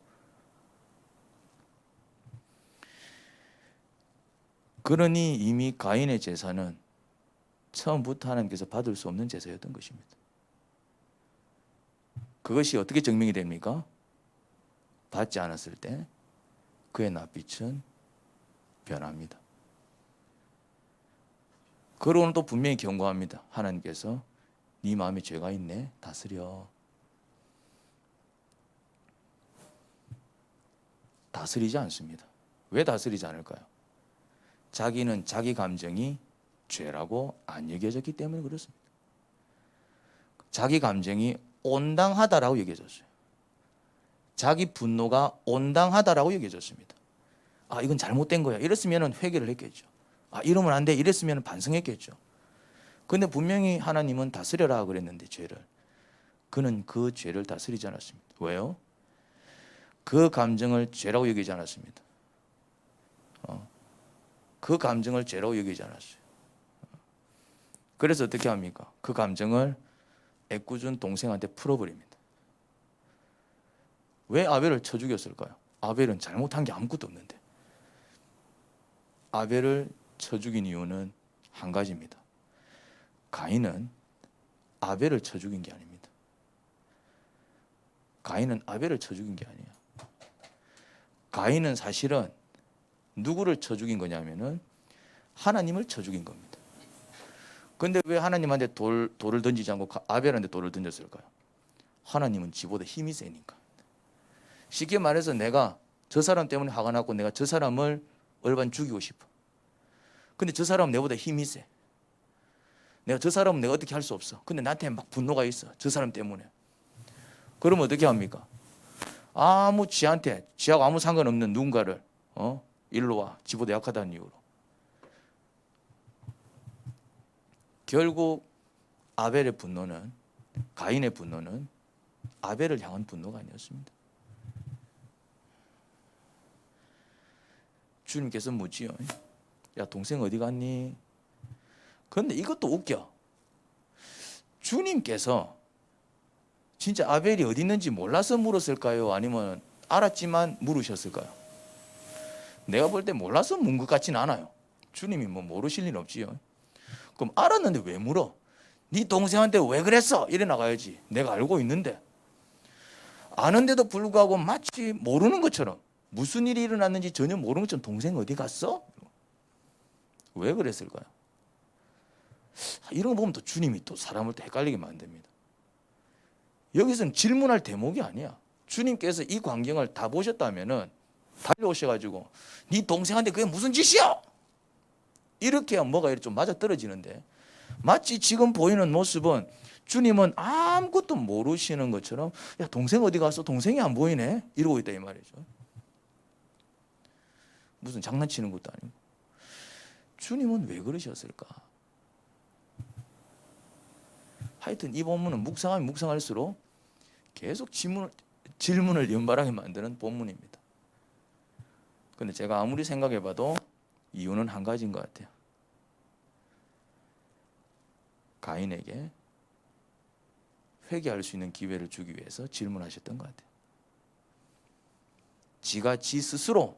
그러니 이미 가인의 제사는 처음부터 하나님께서 받을 수 없는 제사였던 것입니다. 그것이 어떻게 증명이 됩니까? 받지 않았을 때 그의 낯빛은 변합니다. 그러고는 또 분명히 경고합니다. 하나님께서 네 마음에 죄가 있네. 다스려. 다스리지 않습니다. 왜 다스리지 않을까요? 자기는 자기 감정이 죄라고 안 여겨졌기 때문에 그렇습니다. 자기 감정이 온당하다라고 여겨졌어요. 자기 분노가 온당하다라고 여겨졌습니다. 이건 잘못된 거야. 이랬으면 회개를 했겠죠. 이러면 안 돼. 이랬으면 반성했겠죠. 근데 분명히 하나님은 다스려라 그랬는데 죄를. 그는 그 죄를 다스리지 않았습니다. 왜요? 그 감정을 죄라고 여기지 않았습니다. 그 감정을 죄라고 여기지 않았어요. 그래서 어떻게 합니까? 그 감정을 애꿎은 동생한테 풀어버립니다. 왜 아벨을 쳐 죽였을까요? 아벨은 잘못한 게 아무것도 없는데. 아벨을 쳐 죽인 이유는 한 가지입니다. 가인은 아벨을 쳐 죽인 게 아닙니다. 가인은 아벨을 쳐 죽인 게 아니에요. 가인은 사실은 누구를 쳐 죽인 거냐면은 하나님을 쳐 죽인 겁니다. 근데 왜 하나님한테 돌을 던지지 않고 아벨한테 돌을 던졌을까요? 하나님은 지보다 힘이 세니까. 쉽게 말해서 내가 저 사람 때문에 화가 났고 내가 저 사람을 얼반 죽이고 싶어. 근데 저 사람은 내보다 힘이 세. 내가 저 사람은 내가 어떻게 할 수 없어. 근데 나한테 막 분노가 있어. 저 사람 때문에. 그러면 어떻게 합니까? 지하고 아무 상관없는 누군가를 일로 와. 지보다 약하다는 이유로. 결국 아벨의 분노는 가인의 분노는 아벨을 향한 분노가 아니었습니다. 주님께서 묻지요. 야 동생 어디 갔니? 그런데 이것도 웃겨. 주님께서 진짜 아벨이 어디 있는지 몰라서 물었을까요? 아니면 알았지만 물으셨을까요? 내가 볼 때 몰라서 문 것 같지는 않아요. 주님이 모르실 일 없지요. 그럼 알았는데 왜 물어? 네 동생한테 왜 그랬어? 이래 나가야지. 내가 알고 있는데. 아는데도 불구하고 마치 모르는 것처럼 무슨 일이 일어났는지 전혀 모르는 것처럼 동생 어디 갔어? 왜 그랬을까요? 이런 거 보면 또 주님이 또 사람을 또 헷갈리게 만듭니다. 여기서는 질문할 대목이 아니야. 주님께서 이 광경을 다 보셨다면은 달려오셔가지고 네 동생한테 그게 무슨 짓이야? 이렇게 하면 뭐가 좀 맞아떨어지는데 마치 지금 보이는 모습은 주님은 아무것도 모르시는 것처럼 야 동생 어디 갔어? 동생이 안 보이네? 이러고 있다 이 말이죠. 무슨 장난치는 것도 아니고. 주님은 왜 그러셨을까? 하여튼 이 본문은 묵상하면 묵상할수록 계속 질문을 연발하게 만드는 본문입니다. 근데 제가 아무리 생각해봐도 이유는 한 가지인 것 같아요. 가인에게 회개할 수 있는 기회를 주기 위해서 질문하셨던 것 같아요. 지가 지 스스로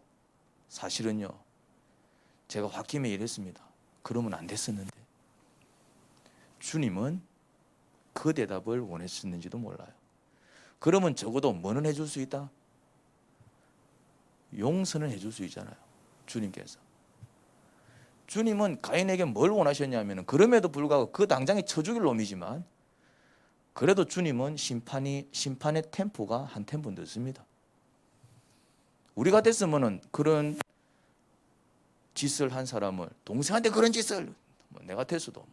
사실은요, 제가 홧김에 이랬습니다. 그러면 안 됐었는데 주님은 그 대답을 원하셨는지도 몰라요. 그러면 적어도 뭐는 해줄 수 있다? 용서는 해줄 수 있잖아요. 주님께서. 주님은 가인에게 뭘 원하셨냐면, 그럼에도 불구하고 그 당장에 쳐 죽일 놈이지만 그래도 주님은 심판의 템포가 한 템포 늦습니다. 우리 같았으면은 그런 짓을 한 사람을, 동생한테 그런 짓을, 내 같았어도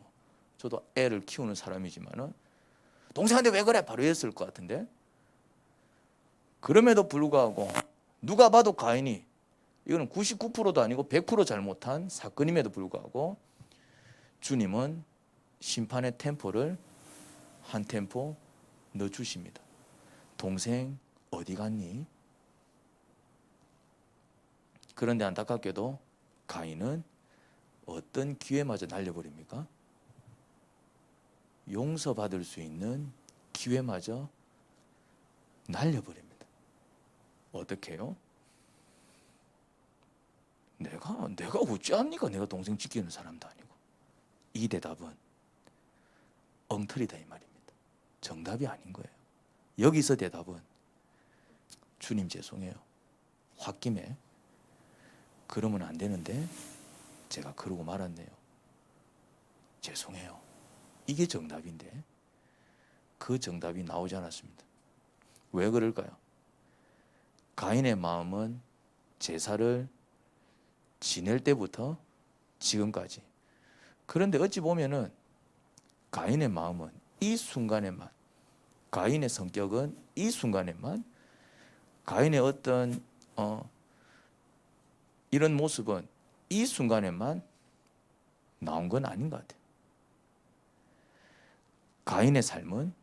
저도 애를 키우는 사람이지만은 동생한테 왜 그래? 바로 이랬을 것 같은데, 그럼에도 불구하고 누가 봐도 가인이, 이거는 99%도 아니고 100% 잘못한 사건임에도 불구하고 주님은 심판의 템포를 한 템포 넣어주십니다. 동생 어디 갔니? 그런데 안타깝게도 가인은 어떤 기회마저 날려버립니까? 용서받을 수 있는 기회마저 날려버립니다. 어떻게 해요? 내가 어찌합니까? 내가 동생 지키는 사람도 아니고. 이 대답은 엉터리다 이 말입니다. 정답이 아닌 거예요. 여기서 대답은, 주님 죄송해요. 홧김에 그러면 안 되는데 제가 그러고 말았네요. 죄송해요. 이게 정답인데 그 정답이 나오지 않았습니다. 왜 그럴까요? 가인의 마음은 제사를 지낼 때부터 지금까지, 그런데 어찌 보면은 가인의 마음은 이 순간에만, 가인의 성격은 이 순간에만, 가인의 어떤 이런 모습은 이 순간에만 나온 건 아닌 것 같아요. 가인의 삶은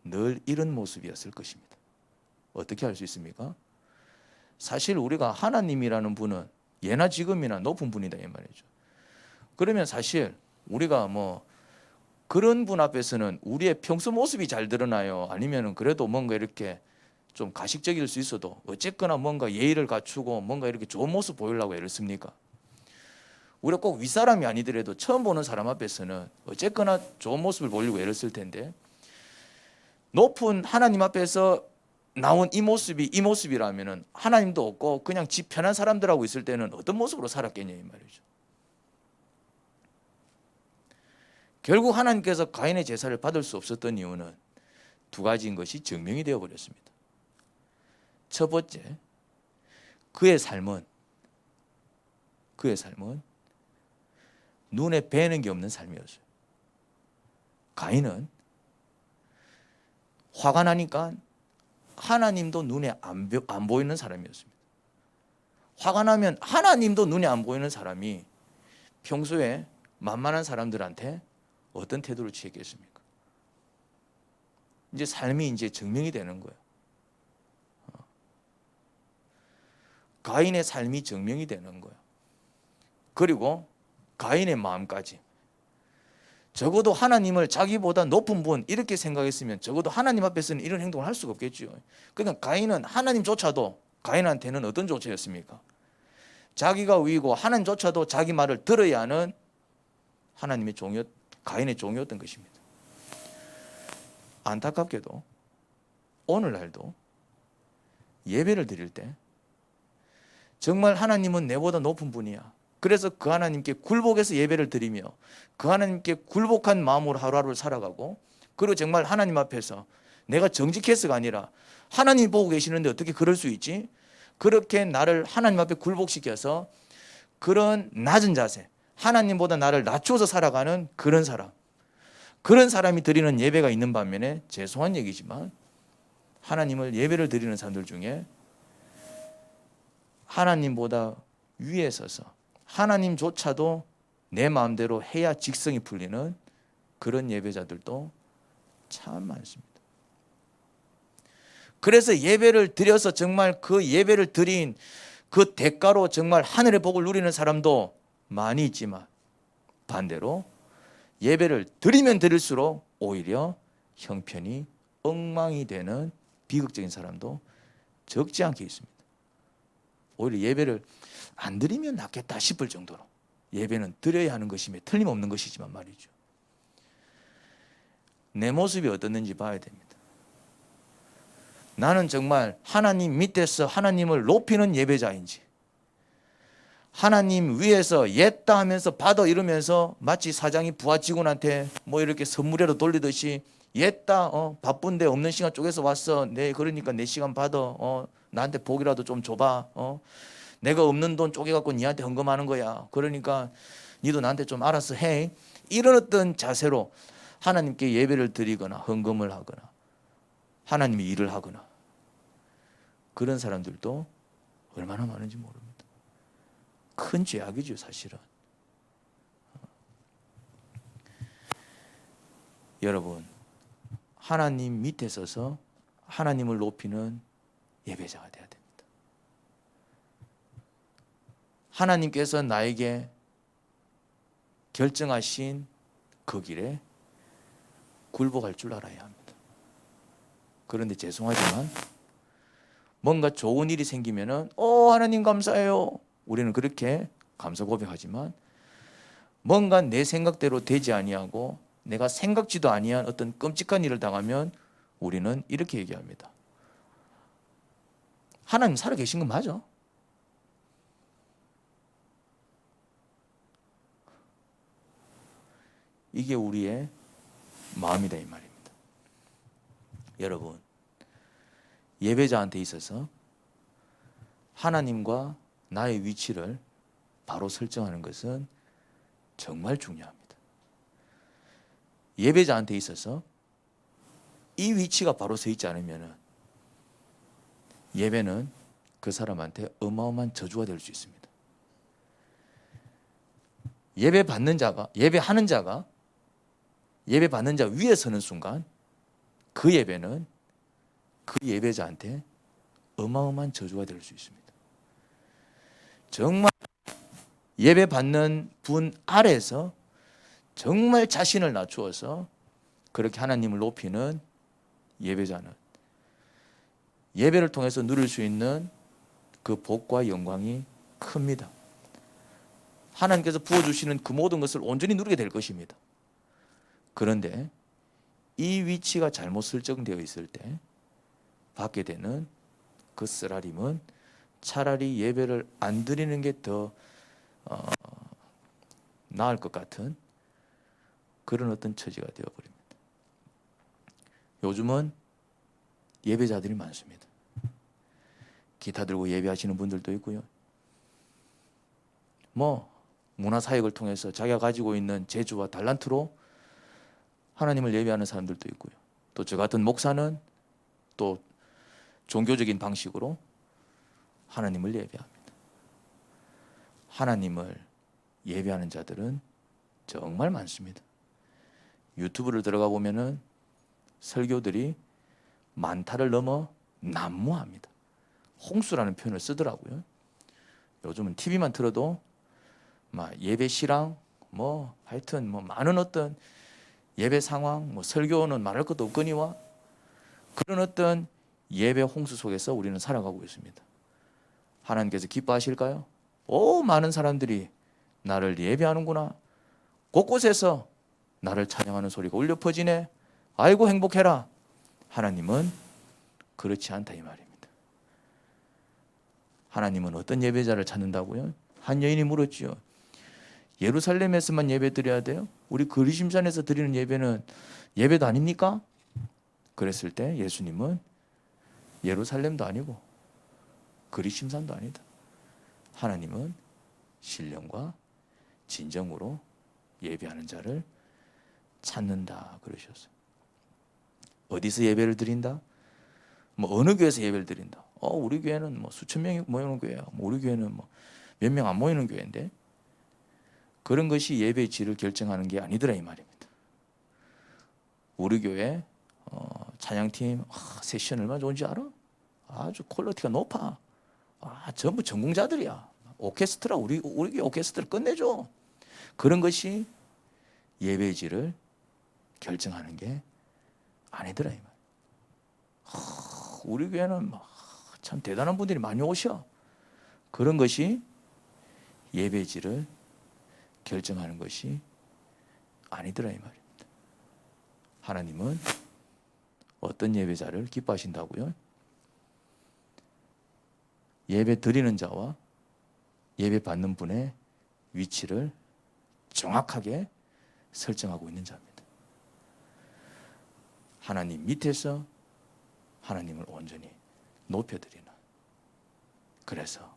늘 이런 모습이었을 것입니다. 어떻게 알 수 있습니까? 사실 우리가 하나님이라는 분은 예나 지금이나 높은 분이다 이 말이죠. 그러면 사실 우리가 그런 분 앞에서는 우리의 평소 모습이 잘 드러나요? 아니면은 그래도 뭔가 이렇게 좀 가식적일 수 있어도 어쨌거나 뭔가 예의를 갖추고 뭔가 이렇게 좋은 모습 보이려고 애를 씁니까? 우리가 꼭 윗사람이 아니더라도 처음 보는 사람 앞에서는 어쨌거나 좋은 모습을 보이려고 애를 쓸 텐데, 높은 하나님 앞에서 나온 이 모습이라면은 하나님도 없고 그냥 지 편한 사람들하고 있을 때는 어떤 모습으로 살았겠냐 이 말이죠. 결국 하나님께서 가인의 제사를 받을 수 없었던 이유는 두 가지인 것이 증명이 되어 버렸습니다. 첫 번째, 그의 삶은 눈에 뵈는 게 없는 삶이었어요. 가인은 화가 나니까 하나님도 눈에 안 보이는 사람이었습니다. 화가 나면 하나님도 눈에 안 보이는 사람이 평소에 만만한 사람들한테 어떤 태도를 취했겠습니까? 이제 삶이 이제 증명이 되는 거예요. 가인의 삶이 증명이 되는 거예요. 그리고 가인의 마음까지. 적어도 하나님을 자기보다 높은 분 이렇게 생각했으면 적어도 하나님 앞에서는 이런 행동을 할 수가 없겠죠. 그러니까 가인은 하나님조차도, 가인한테는 어떤 조처였습니까? 자기가 위고 하나님조차도 자기 말을 들어야 하는 하나님의 가인의 종이었던 것입니다. 안타깝게도 오늘날도 예배를 드릴 때 정말 하나님은 내보다 높은 분이야, 그래서 그 하나님께 굴복해서 예배를 드리며 그 하나님께 굴복한 마음으로 하루하루를 살아가고, 그리고 정말 하나님 앞에서 내가 정직해서가 아니라 하나님 보고 계시는데 어떻게 그럴 수 있지? 그렇게 나를 하나님 앞에 굴복시켜서 그런 낮은 자세, 하나님보다 나를 낮추어서 살아가는 그런 사람이 드리는 예배가 있는 반면에, 죄송한 얘기지만 하나님을 예배를 드리는 사람들 중에 하나님보다 위에 서서 하나님조차도 내 마음대로 해야 직성이 풀리는 그런 예배자들도 참 많습니다. 그래서 예배를 드려서 정말 그 예배를 드린 그 대가로 정말 하늘의 복을 누리는 사람도 많이 있지만, 반대로 예배를 드리면 드릴수록 오히려 형편이 엉망이 되는 비극적인 사람도 적지 않게 있습니다. 오히려 예배를 안 드리면 낫겠다 싶을 정도로 예배는 드려야 하는 것이며 틀림없는 것이지만 말이죠. 내 모습이 어떻는지 봐야 됩니다. 나는 정말 하나님 밑에서 하나님을 높이는 예배자인지, 하나님 위에서 옛다 하면서 받아 이러면서 마치 사장이 부하 직원한테 뭐 이렇게 선물이라도 돌리듯이 옛다, 바쁜데 없는 시간 쪼개서 왔어, 네 그러니까 내 시간 받아, 나한테 복이라도 좀 줘봐, 내가 없는 돈 쪼개갖고 니한테 헌금하는 거야, 그러니까 니도 나한테 좀 알아서 해, 이런 어떤 자세로 하나님께 예배를 드리거나 헌금을 하거나 하나님이 일을 하거나, 그런 사람들도 얼마나 많은지 모릅니다. 큰 죄악이죠, 사실은. 여러분, 하나님 밑에 서서 하나님을 높이는 예배자가 되어야 됩니다. 하나님께서 나에게 결정하신 그 길에 굴복할 줄 알아야 합니다. 그런데 죄송하지만 뭔가 좋은 일이 생기면은 하나님 감사해요, 우리는 그렇게 감사 고백하지만, 뭔가 내 생각대로 되지 아니하고 내가 생각지도 아니한 어떤 끔찍한 일을 당하면 우리는 이렇게 얘기합니다. 하나님 살아계신 건 맞아? 이게 우리의 마음이다 이 말입니다. 여러분, 예배자한테 있어서 하나님과 나의 위치를 바로 설정하는 것은 정말 중요합니다. 예배자한테 있어서 이 위치가 바로 서 있지 않으면 예배는 그 사람한테 어마어마한 저주가 될 수 있습니다. 예배하는 자가 예배받는 자 위에 서는 순간 그 예배는 그 예배자한테 어마어마한 저주가 될 수 있습니다. 정말 예배받는 분 아래에서 정말 자신을 낮추어서 그렇게 하나님을 높이는 예배자는 예배를 통해서 누릴 수 있는 그 복과 영광이 큽니다. 하나님께서 부어주시는 그 모든 것을 온전히 누리게 될 것입니다. 그런데 이 위치가 잘못 설정되어 있을 때 받게 되는 그 쓰라림은 차라리 예배를 안 드리는 게 더 나을 것 같은 그런 어떤 처지가 되어버립니다. 요즘은 예배자들이 많습니다. 기타 들고 예배하시는 분들도 있고요. 문화사역을 통해서 자기가 가지고 있는 재주와 달란트로 하나님을 예배하는 사람들도 있고요. 또 저 같은 목사는 또 종교적인 방식으로 하나님을 예배합니다. 하나님을 예배하는 자들은 정말 많습니다. 유튜브를 들어가 보면은 설교들이 많다를 넘어 난무합니다. 홍수라는 표현을 쓰더라고요. 요즘은 TV만 틀어도 예배 실황, 하여튼 많은 어떤 예배 상황, 설교는 말할 것도 없거니와 그런 어떤 예배 홍수 속에서 우리는 살아가고 있습니다. 하나님께서 기뻐하실까요? 많은 사람들이 나를 예배하는구나. 곳곳에서 나를 찬양하는 소리가 울려 퍼지네. 아이고 행복해라. 하나님은 그렇지 않다 이 말입니다. 하나님은 어떤 예배자를 찾는다고요? 한 여인이 물었지요. 예루살렘에서만 예배 드려야 돼요? 우리 그리심산에서 드리는 예배는 예배도 아닙니까? 그랬을 때 예수님은 예루살렘도 아니고 그리심산도 아니다. 하나님은 신령과 진정으로 예배하는 자를 찾는다 그러셨어요. 어디서 예배를 드린다? 어느 교회에서 예배를 드린다. 우리 교회는 수천 명이 모이는 교회야. 우리 교회는 몇 명 안 모이는 교회인데, 그런 것이 예배의 질을 결정하는 게 아니더라 이 말입니다. 우리 교회 찬양팀 세션 얼마나 좋은지 알아? 아주 퀄리티가 높아. 전부 전공자들이야. 오케스트라 우리 교회 오케스트라 끝내줘. 그런 것이 예배의 질을 결정하는 게 아니더라 이 말. 우리 교회는 참 대단한 분들이 많이 오셔. 그런 것이 예배의 질을 결정하는 것이 아니더라 이 말입니다. 하나님은 어떤 예배자를 기뻐하신다고요? 예배 드리는 자와 예배 받는 분의 위치를 정확하게 설정하고 있는 자입니다. 하나님 밑에서 하나님을 온전히 높여드리는. 그래서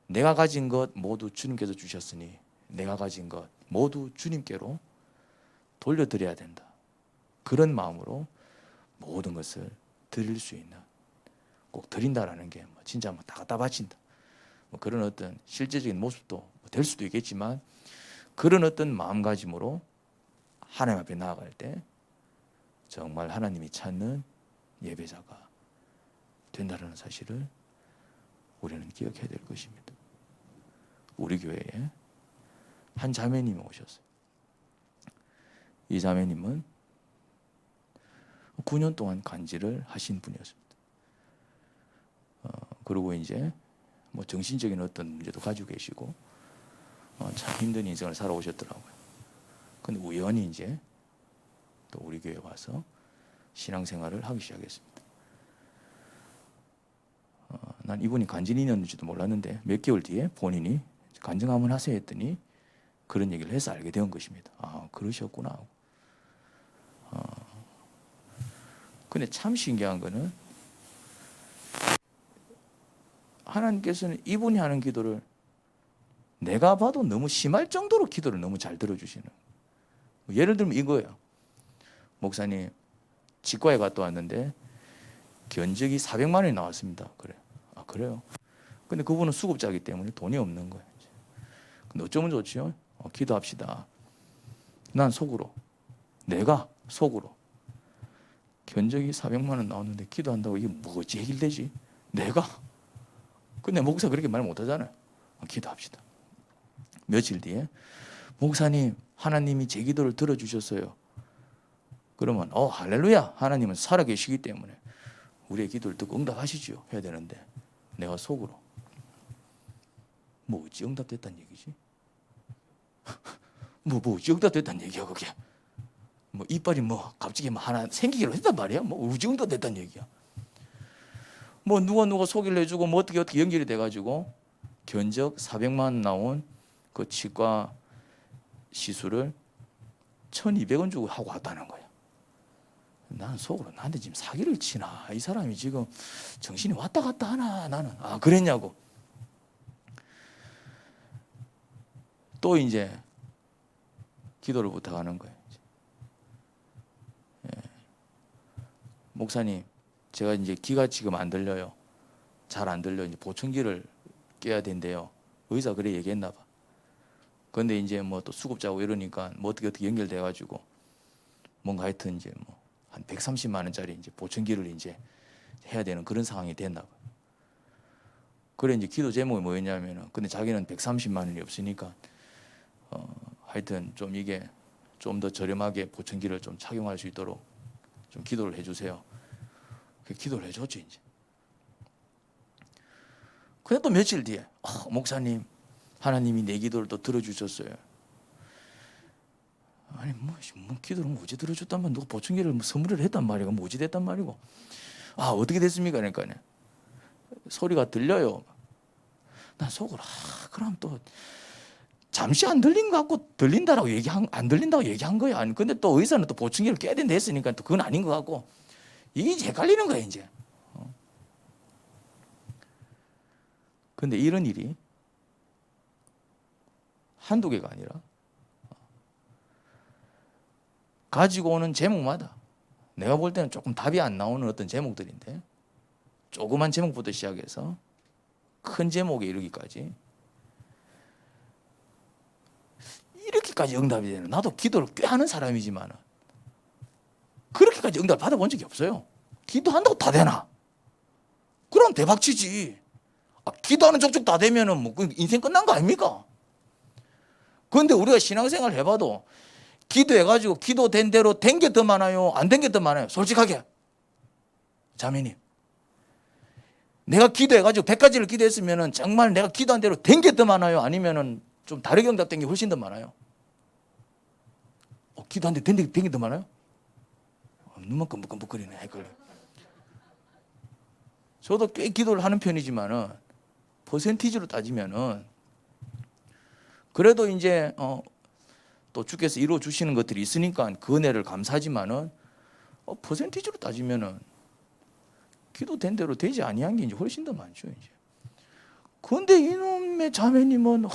내가 가진 것 모두 주님께서 주셨으니 내가 가진 것 모두 주님께로 돌려드려야 된다. 그런 마음으로 모든 것을 드릴 수 있는, 꼭 드린다라는 게 진짜 다 갖다 바친다, 그런 어떤 실제적인 모습도 될 수도 있겠지만, 그런 어떤 마음가짐으로 하나님 앞에 나아갈 때 정말 하나님이 찾는 예배자가 된다는 사실을 우리는 기억해야 될 것입니다. 우리 교회에 한 자매님이 오셨어요. 이 자매님은 9년 동안 간지를 하신 분이었습니다. 그리고 이제 정신적인 어떤 문제도 가지고 계시고 참 힘든 인생을 살아오셨더라고요. 근데 우연히 이제 또 우리 교회에 와서 신앙생활을 하기 시작했습니다. 난 이분이 간질인이었는지도 몰랐는데 몇 개월 뒤에 본인이 간증 한번 하세요 했더니 그런 얘기를 해서 알게 된 것입니다. 그러셨구나. 근데 참 신기한 거는 하나님께서는 이분이 하는 기도를 내가 봐도 너무 심할 정도로 기도를 너무 잘 들어주시는. 예를 들면 이거예요. 목사님 치과에 갔다 왔는데 견적이 400만 원이 나왔습니다. 그래. 그래요? 근데 그분은 수급자이기 때문에 돈이 없는 거예요. 근데 어쩌면 좋지요? 기도합시다. 난 속으로, 내가 속으로 견적이 400만 원 나왔는데 기도한다고 이게 뭐지 해결되지? 내가? 근데 목사 그렇게 말 못하잖아요. 기도합시다. 며칠 뒤에 목사님 하나님이 제 기도를 들어주셨어요. 그러면 할렐루야, 하나님은 살아계시기 때문에 우리의 기도를 듣고 응답하시죠 해야 되는데, 내가 속으로 어찌 응답됐다는 얘기지? 어찌 응답됐다는 얘기야 그게? 이빨이 갑자기 하나 생기기로 했단 말이야? 어찌 응답됐다는 얘기야? 누가 소개를 해주고 어떻게 연결이 돼가지고 견적 400만 원 나온 그 치과 시술을 1,200원 주고 하고 왔다는 거야. 나는 속으로 나한테 지금 사기를 치나, 이 사람이 지금 정신이 왔다 갔다 하나, 나는 그랬냐고. 또 이제 기도를 부탁하는 거예요. 목사님, 제가 이제 귀가 지금 안 들려요. 잘 안 들려. 이제 보청기를 껴야 된대요. 의사 그래 얘기했나 봐. 근데 이제 또 수급자고 이러니까 어떻게 연결돼가지고 뭔가 하여튼 이제 한 130만 원짜리 이제 보청기를 이제 해야 되는 그런 상황이 됐나 봐. 그래 이제 기도 제목이 뭐였냐면은, 근데 자기는 130만 원이 없으니까 하여튼 좀 이게 좀 더 저렴하게 보청기를 좀 착용할 수 있도록 좀 기도를 해주세요. 기도를 해줬지 이제. 근데 또 며칠 뒤에 목사님 하나님이 내 기도를 또 들어주셨어요. 아니 기도를 어찌 들어줬단 말이야? 누가 보청기를 선물을 했단 말이고 어찌 됐단 말이고. 어떻게 됐습니까? 그러니까 소리가 들려요. 난 속으로 그럼 또 잠시 안 들린 것 같고 들린다라고 안 들린다고 얘기한 거야. 근데 또 의사는 또 보청기를 껴야 된다 했으니까 또 그건 아닌 것 같고, 이게 이제 헷갈리는 거야 이제. 근데 이런 일이 한두 개가 아니라 가지고 오는 제목마다 내가 볼 때는 조금 답이 안 나오는 어떤 제목들인데, 조그만 제목부터 시작해서 큰 제목에 이르기까지 이렇게까지 응답이 되는, 나도 기도를 꽤 하는 사람이지만 그렇게까지 응답을 받아본 적이 없어요. 기도한다고 다 되나? 그럼 대박치지. 기도하는 족족 다 되면은 뭐 인생 끝난 거 아닙니까? 그런데 우리가 신앙생활 해봐도 기도해가지고 기도된 대로 된 게 더 많아요, 안 된 게 더 많아요? 솔직하게 자매님, 내가 기도해가지고 100가지를 기도했으면은 정말 내가 기도한 대로 된 게 더 많아요, 아니면은 좀 다르게 응답된 게 훨씬 더 많아요? 기도한 데 된 게 더 많아요? 눈만 끔뻑끔뻑거리네. 헷갈려. 저도 꽤 기도를 하는 편이지만은 퍼센티지로 따지면은 그래도 이제 또 주께서 이루어 주시는 것들이 있으니까 그 은혜를 감사하지만은 퍼센티지로 따지면은 기도된 대로 되지 아니한 게 이제 훨씬 더 많죠 이제. 그런데 이놈의 자매님은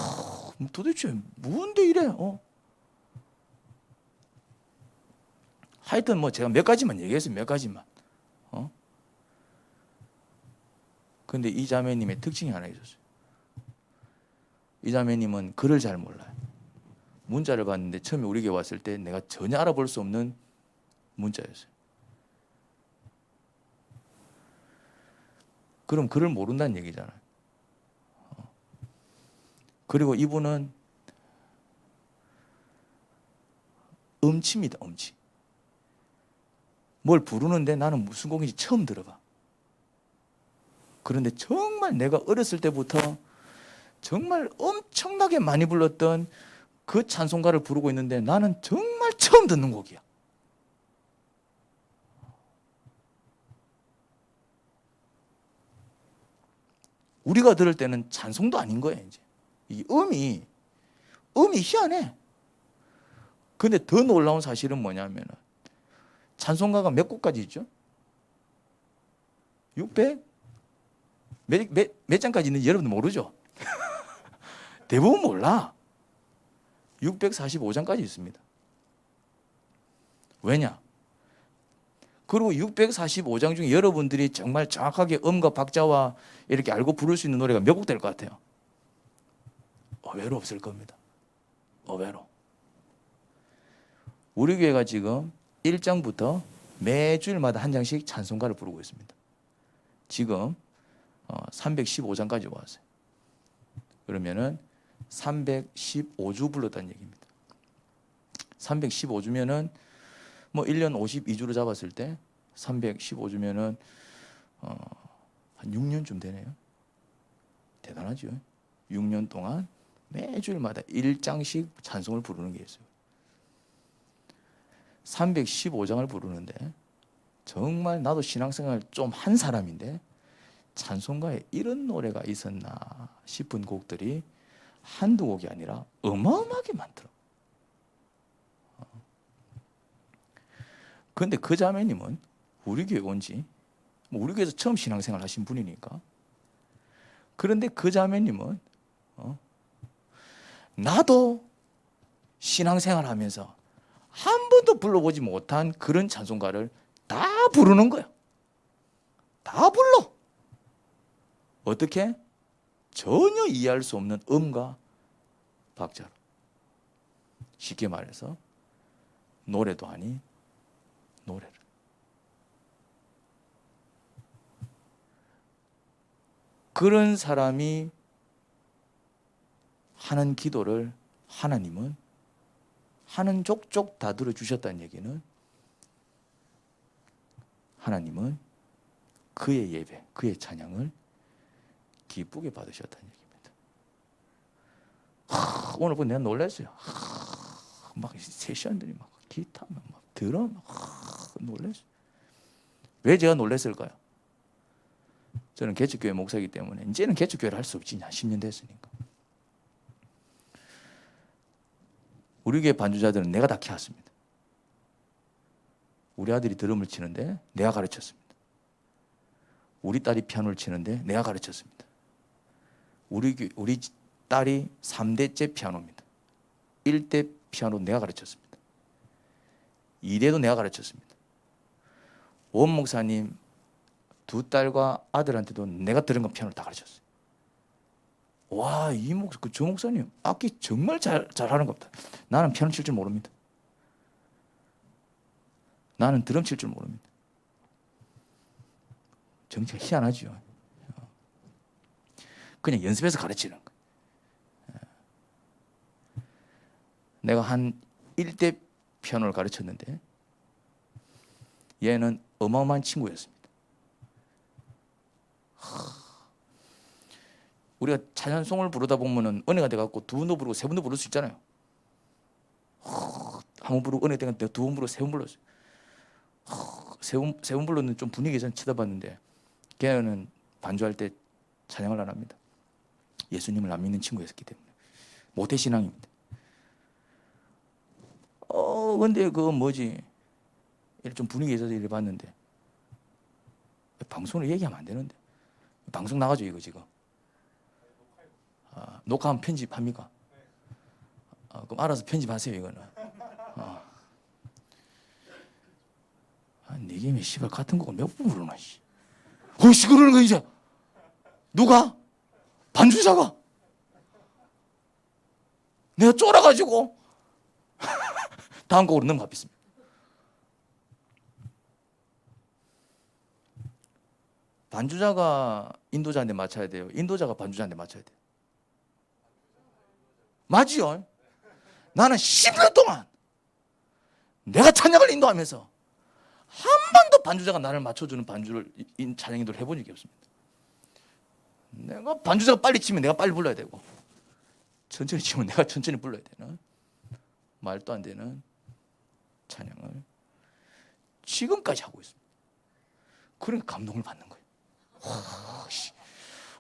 도대체 뭔데 이래? 하여튼 뭐 제가 몇 가지만 얘기했어요. 몇 가지만. 근데 이 자매님의 특징이 하나 있었어요. 이 자매님은 글을 잘 몰라요. 문자를 봤는데 처음에 우리 교회 왔을 때 내가 전혀 알아볼 수 없는 문자였어요. 그럼 글을 모른다는 얘기잖아요. 그리고 이분은 음치입니다. 음치. 뭘 부르는데 나는 무슨 곡인지 처음 들어봐. 그런데 정말 내가 어렸을 때부터 정말 엄청나게 많이 불렀던 그 찬송가를 부르고 있는데 나는 정말 처음 듣는 곡이야. 우리가 들을 때는 찬송도 아닌 거야 이제. 이 음이 희한해. 근데 더 놀라운 사실은 뭐냐면은 찬송가가 몇 곡까지 있죠? 600? 몇 장까지 있는지 여러분 모르죠? 대부분 몰라. 645장까지 있습니다. 왜냐? 그리고 645장 중에 여러분들이 정말 정확하게 음과 박자와 이렇게 알고 부를 수 있는 노래가 몇 곡 될 것 같아요? 의외로 없을 겁니다. 의외로. 우리 교회가 지금 1장부터 매주일마다 한 장씩 찬송가를 부르고 있습니다. 지금 315장까지 왔어요. 그러면은 315주 불렀다는 얘기입니다. 315주면은 뭐 1년 52주로 잡았을 때 315주면은 한 6년쯤 되네요. 대단하죠. 6년 동안 매주일마다 1장씩 찬송을 부르는 게 있어요. 315장을 부르는데 정말 나도 신앙생활 좀 한 사람인데 찬송가에 이런 노래가 있었나 싶은 곡들이 한두 곡이 아니라 어마어마하게 많더라고요. 그런데 그 자매님은 우리 교회 온지 우리 교회에서 처음 신앙생활 하신 분이니까, 그런데 그 자매님은 나도 신앙생활 하면서 한 번도 불러보지 못한 그런 찬송가를 다 부르는 거야. 다 불러. 어떻게? 전혀 이해할 수 없는 음과 박자로. 쉽게 말해서 노래도 아닌 노래를. 그런 사람이 하는 기도를 하나님은 하는 족족 다 들어주셨다는 얘기는 하나님은 그의 예배, 그의 찬양을 기쁘게 받으셨다는 얘기입니다. 오늘 보고 내가 놀랐어요. 막 세션들이 막 기타, 막 드럼, 놀랐어요. 왜 제가 놀랐을까요? 저는 개척교회 목사이기 때문에 이제는 개척교회를 할 수 없지. 한 10년 됐으니까. 우리 교회 반주자들은 내가 다 키웠습니다. 우리 아들이 드럼을 치는데 내가 가르쳤습니다. 우리 딸이 피아노를 치는데 내가 가르쳤습니다. 우리 딸이 3대째 피아노입니다. 1대 피아노 내가 가르쳤습니다. 2대도 내가 가르쳤습니다. 원 목사님 두 딸과 아들한테도 내가 들은 건 피아노를 다 가르쳤어요. 와, 저 목사님 악기 정말 잘하는 것 같다. 나는 피아노 칠 줄 모릅니다. 나는 드럼 칠 줄 모릅니다. 정치가 희한하죠. 그냥 연습해서 가르치는 거예요. 내가 한 1대 피아노를 가르쳤는데 얘는 어마어마한 친구였습니다. 우리가 찬양송을 부르다 보면은 은혜가 돼갖고 두 번도 부르고 세 번도 부를 수 있잖아요. 한 번 부르고 은혜 되면 두 번 부르고 세 번 불렀어요. 세 번 불렀는데 좀 분위기 전 쳐다봤는데 걔는 반주할 때 찬양을 안 합니다. 예수님을 안 믿는 친구였기 때문에 모태 신앙입니다. 근데 그 뭐지? 좀 분위기 있어서 이래 봤는데 방송을 얘기하면 안 되는데 방송 나가죠 이거 지금. 녹화하면 편집합니까? 그럼 알아서 편집하세요 이거는. 네 개면 씨발 같은 곡을 몇 번 부르나 씨. 씨 그러는 거 이제 누가? 반주자가 내가 쫄아가지고 다음 곡으로 넘어가겠습니다. 반주자가 인도자한테 맞춰야 돼요. 인도자가 반주자한테 맞춰야 돼요. 맞지요? 나는 10년 동안 내가 찬양을 인도하면서 한 번도 반주자가 나를 맞춰주는 반주를 찬양 인도를 해본 적이 없습니다. 내가 반주자가 빨리 치면 내가 빨리 불러야 되고 천천히 치면 내가 천천히 불러야 되는 말도 안 되는 찬양을 지금까지 하고 있습니다. 그러니까 감동을 받는 거예요.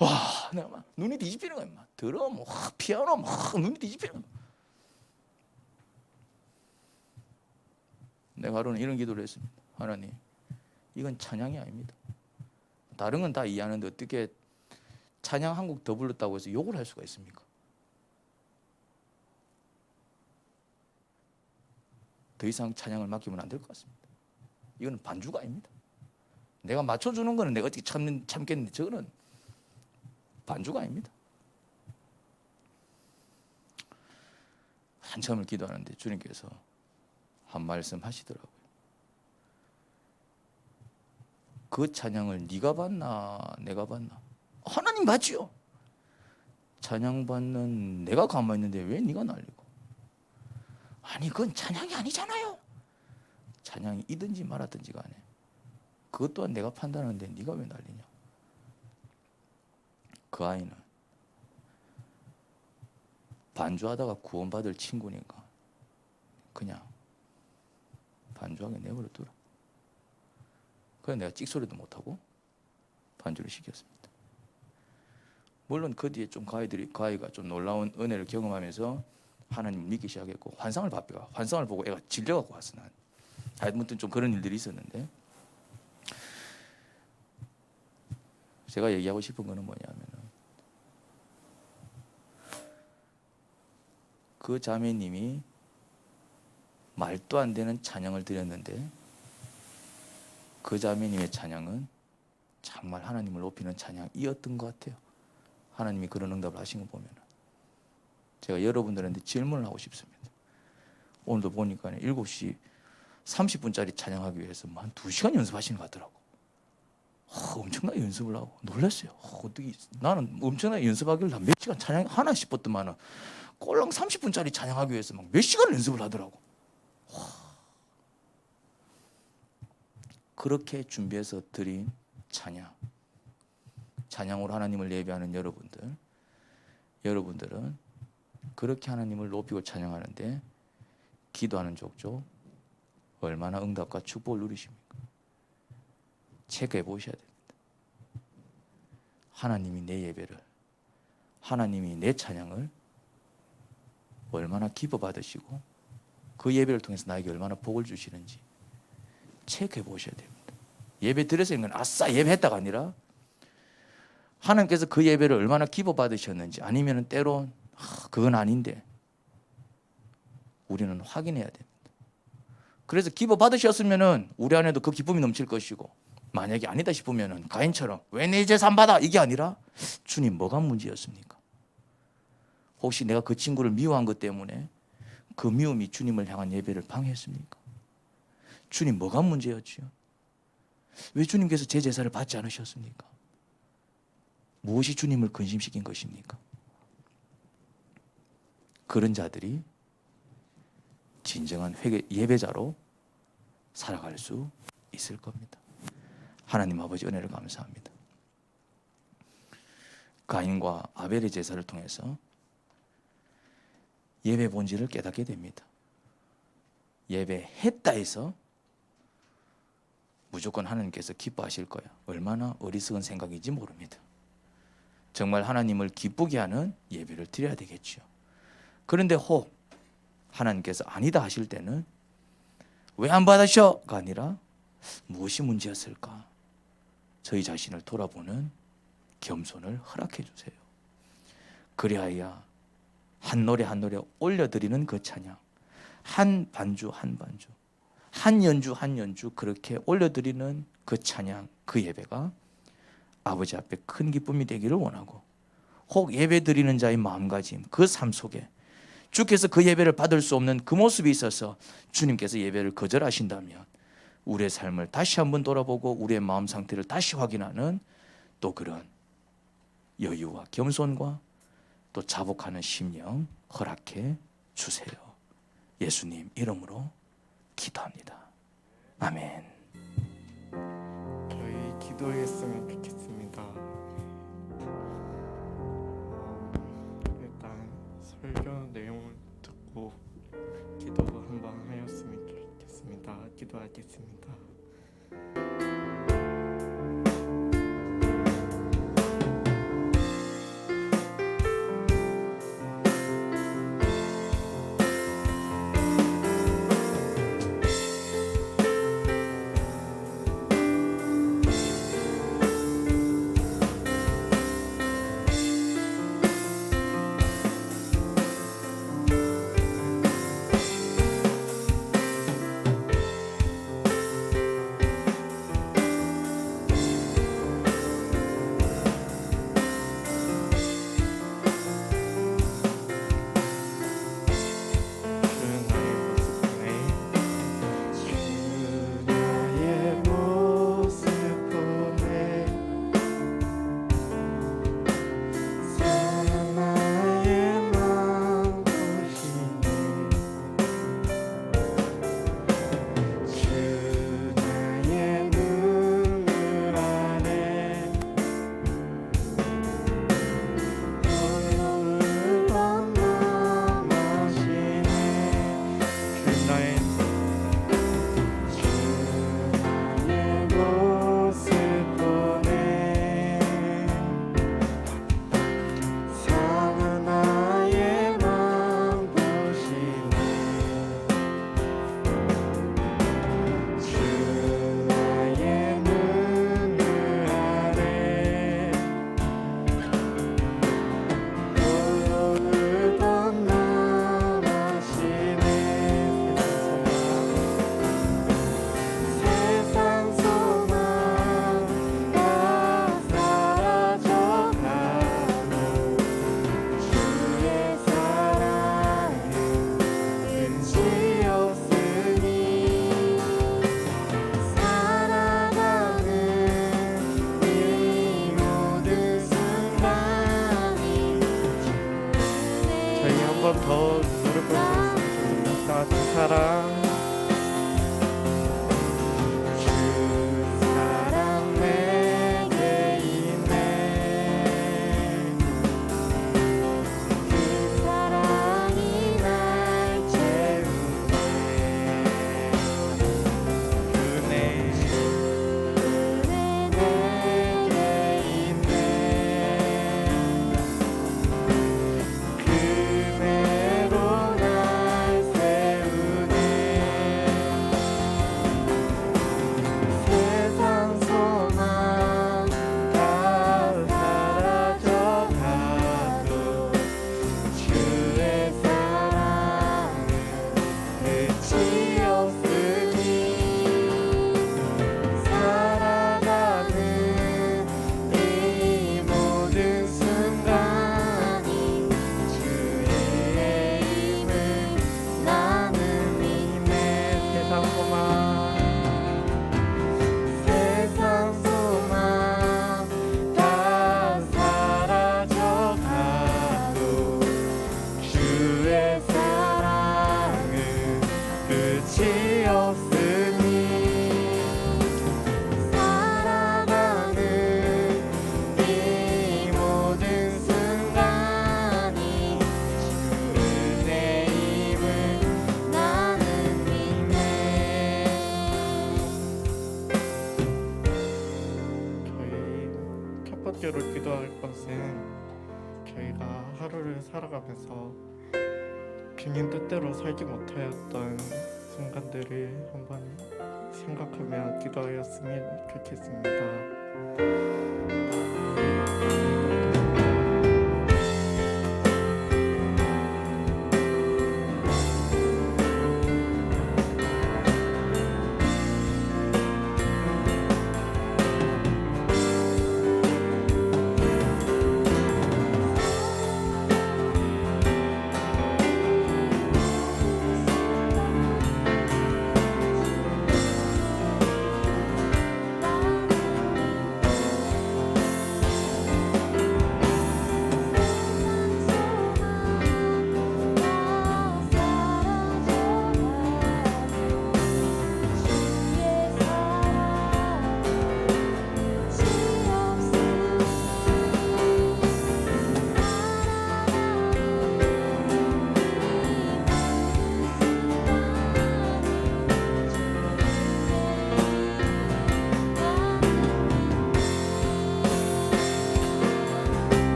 와, 내가 막 눈이 뒤집히는 거야. 막 드럼, 피아노, 막 눈이 뒤집히는 거야. 내가 하루는 이런 기도를 했습니다. 하나님, 이건 찬양이 아닙니다. 다른 건 다 이해하는데 어떻게 찬양 한 곡 더 불렀다고 해서 욕을 할 수가 있습니까? 더 이상 찬양을 맡기면 안 될 것 같습니다. 이거는 반주가 아닙니다. 내가 맞춰주는 거는 내가 어떻게 참겠는데 저거는 반주가 아닙니다. 한참을 기도하는데 주님께서 한 말씀 하시더라고요. 그 찬양을 네가 받나 내가 받나? 하나님 맞지요? 찬양 받는 내가 가만히 있는데 왜 네가 날리고? 아니 그건 찬양이 아니잖아요. 찬양이 이든지 말았든지 간에 그것 또한 내가 판단하는데 네가 왜 난리냐? 그 아이는 반주하다가 구원받을 친구니까 그냥 반주하게 내버려 두라. 그래서 내가 찍소리도 못하고 반주를 시켰습니다. 물론 그 뒤에 좀 그 아이가 좀 놀라운 은혜를 경험하면서 하나님을 믿기 시작했고 환상을 보고 애가 질려갖고 왔어. 난 아무튼 좀 그런 일들이 있었는데 제가 얘기하고 싶은 거는 뭐냐면은 그 자매님이 말도 안 되는 찬양을 드렸는데 그 자매님의 찬양은 정말 하나님을 높이는 찬양이었던 것 같아요. 하나님이 그런 응답을 하신 거 보면 제가 여러분들한테 질문을 하고 싶습니다. 오늘도 보니까 7시 30분짜리 찬양하기 위해서 한 2시간 연습하시는 것 같더라고. 엄청나게 연습을 하고 놀랐어요. 어떻게 나는 엄청나게 연습하기를 몇 시간 찬양 하나 싶었더만은 꼴랑 30분짜리 찬양하기 위해서 막 몇 시간 연습을 하더라고. 그렇게 준비해서 드린 찬양으로 하나님을 예배하는 여러분들은 그렇게 하나님을 높이고 찬양하는데 기도하는 족족 얼마나 응답과 축복을 누리십니까? 체크해 보셔야 됩니다. 하나님이 내 예배를, 하나님이 내 찬양을 얼마나 기뻐 받으시고 그 예배를 통해서 나에게 얼마나 복을 주시는지 체크해 보셔야 됩니다. 예배 드려서 있는 건 아싸 예배했다가 아니라 하나님께서 그 예배를 얼마나 기뻐 받으셨는지 아니면 때론 그건 아닌데 우리는 확인해야 됩니다. 그래서 기뻐 받으셨으면은 우리 안에도 그 기쁨이 넘칠 것이고 만약에 아니다 싶으면은 가인처럼 왜 내 재산 받아 이게 아니라 주님 뭐가 문제였습니까? 혹시 내가 그 친구를 미워한 것 때문에 그 미움이 주님을 향한 예배를 방해했습니까? 주님 뭐가 문제였지요? 왜 주님께서 제 제사를 받지 않으셨습니까? 무엇이 주님을 근심시킨 것입니까? 그런 자들이 진정한 예배자로 살아갈 수 있을 겁니다. 하나님 아버지 은혜를 감사합니다. 가인과 아벨의 제사를 통해서 예배 본질을 깨닫게 됩니다. 예배했다 해서 무조건 하나님께서 기뻐하실 거야. 얼마나 어리석은 생각인지 모릅니다. 정말 하나님을 기쁘게 하는 예배를 드려야 되겠죠. 그런데 혹 하나님께서 아니다 하실 때는 왜 안 받으셔가 아니라 무엇이 문제였을까? 저희 자신을 돌아보는 겸손을 허락해 주세요. 그리하여 한 노래 한 노래 올려드리는 그 찬양, 한 반주 한 반주, 한 연주 한 연주 그렇게 올려드리는 그 찬양, 그 예배가 아버지 앞에 큰 기쁨이 되기를 원하고, 혹 예배 드리는 자의 마음가짐, 그 삶 속에 주께서 그 예배를 받을 수 없는 그 모습이 있어서 주님께서 예배를 거절하신다면 우리의 삶을 다시 한번 돌아보고 우리의 마음 상태를 다시 확인하는 또 그런 여유와 겸손과 또 자복하는 심령 허락해 주세요. 예수님 이름으로 기도합니다. 아멘. 저희 기도했으면 좋겠습니다. 일단 설교 내용을 듣고 기도 한번 하였으면 좋겠습니다. 기도하겠습니다. 번 더 노력할 수 있습니다. 두 사람 주 사랑 내게 있네 그 사랑이 날 채우네 그네 내게 있네 그대로 날 세우네 것은 저희가 하루를 살아가면서 주님 뜻대로 살지 못하였던 순간들을 한번 생각하며 기도하였으면 좋겠습니다.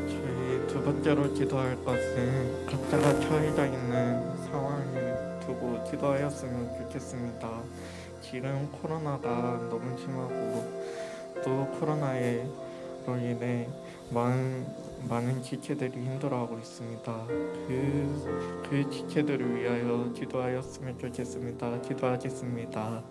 저희 두 번째로 기도할 것은 각자가 처해져 있는 상황을 두고 기도하였으면 좋겠습니다. 지금 코로나가 너무 심하고 또 코로나로 인해 많은 지체들이 힘들어하고 있습니다. 그 지체들을 위하여 기도하였으면 좋겠습니다. 기도하겠습니다.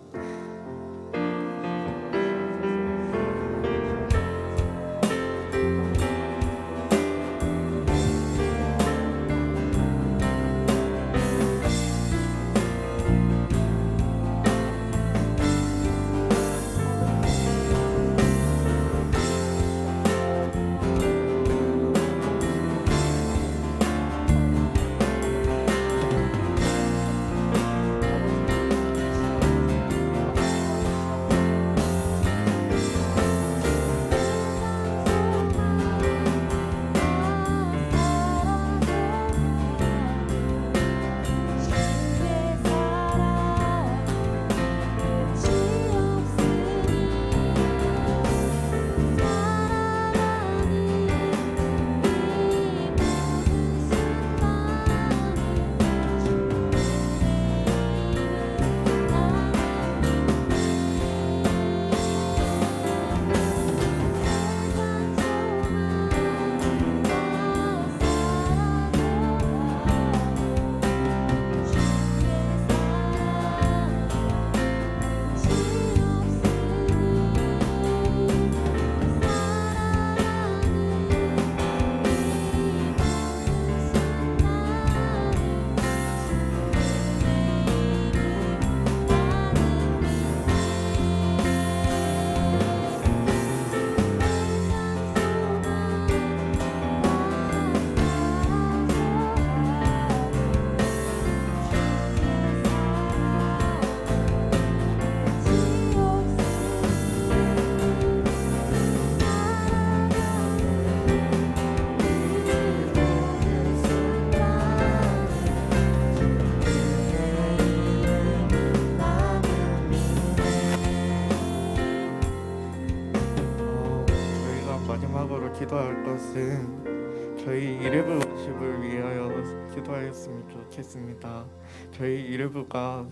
저희가 마지막으로 기도할 것은 저희 이레브 워십을 위하여 기도하였으면 좋겠습니다. 저희 이레브가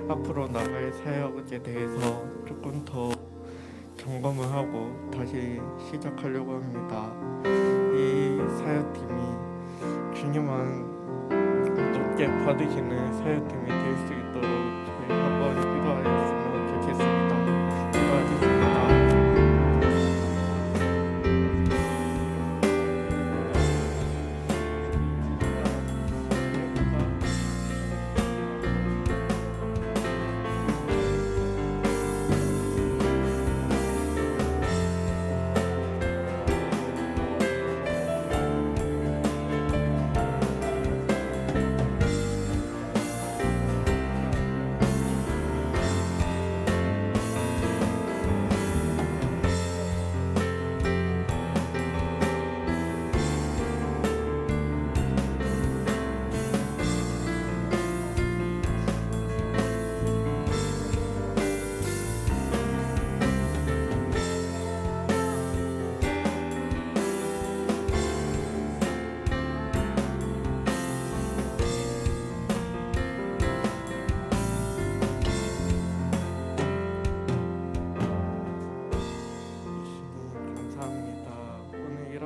앞으로 나갈 사역에 대해서 조금 더 점검을 하고 다시 시작하려고 합니다. 이 사역팀이 주님만 높게 받으시는 사역팀이 될 수 있도록 저희 한번 기도하였으면 좋겠습니다. 기도하겠습니다.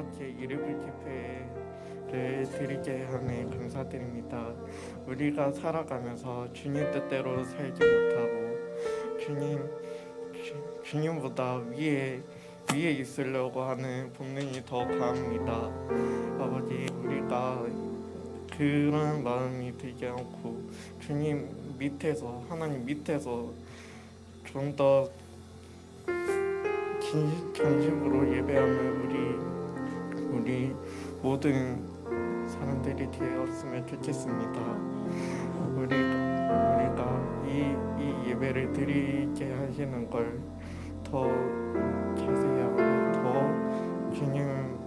이렇게 이르블 집회를 드리게 하네 감사드립니다. 우리가 살아가면서 주님 뜻대로 살지 못하고 주님보다 위에 있으려고 하는 본능이 더 강합니다. 아버지, 우리가 그런 마음이 들지 않고 주님 밑에서, 하나님 밑에서 좀 더 진심으로 예배하는 우리 모든 사람들이 되었으면 좋겠습니다. 우리가 이 예배를 드리게 하시는 걸 더 자세히 하고 더 주님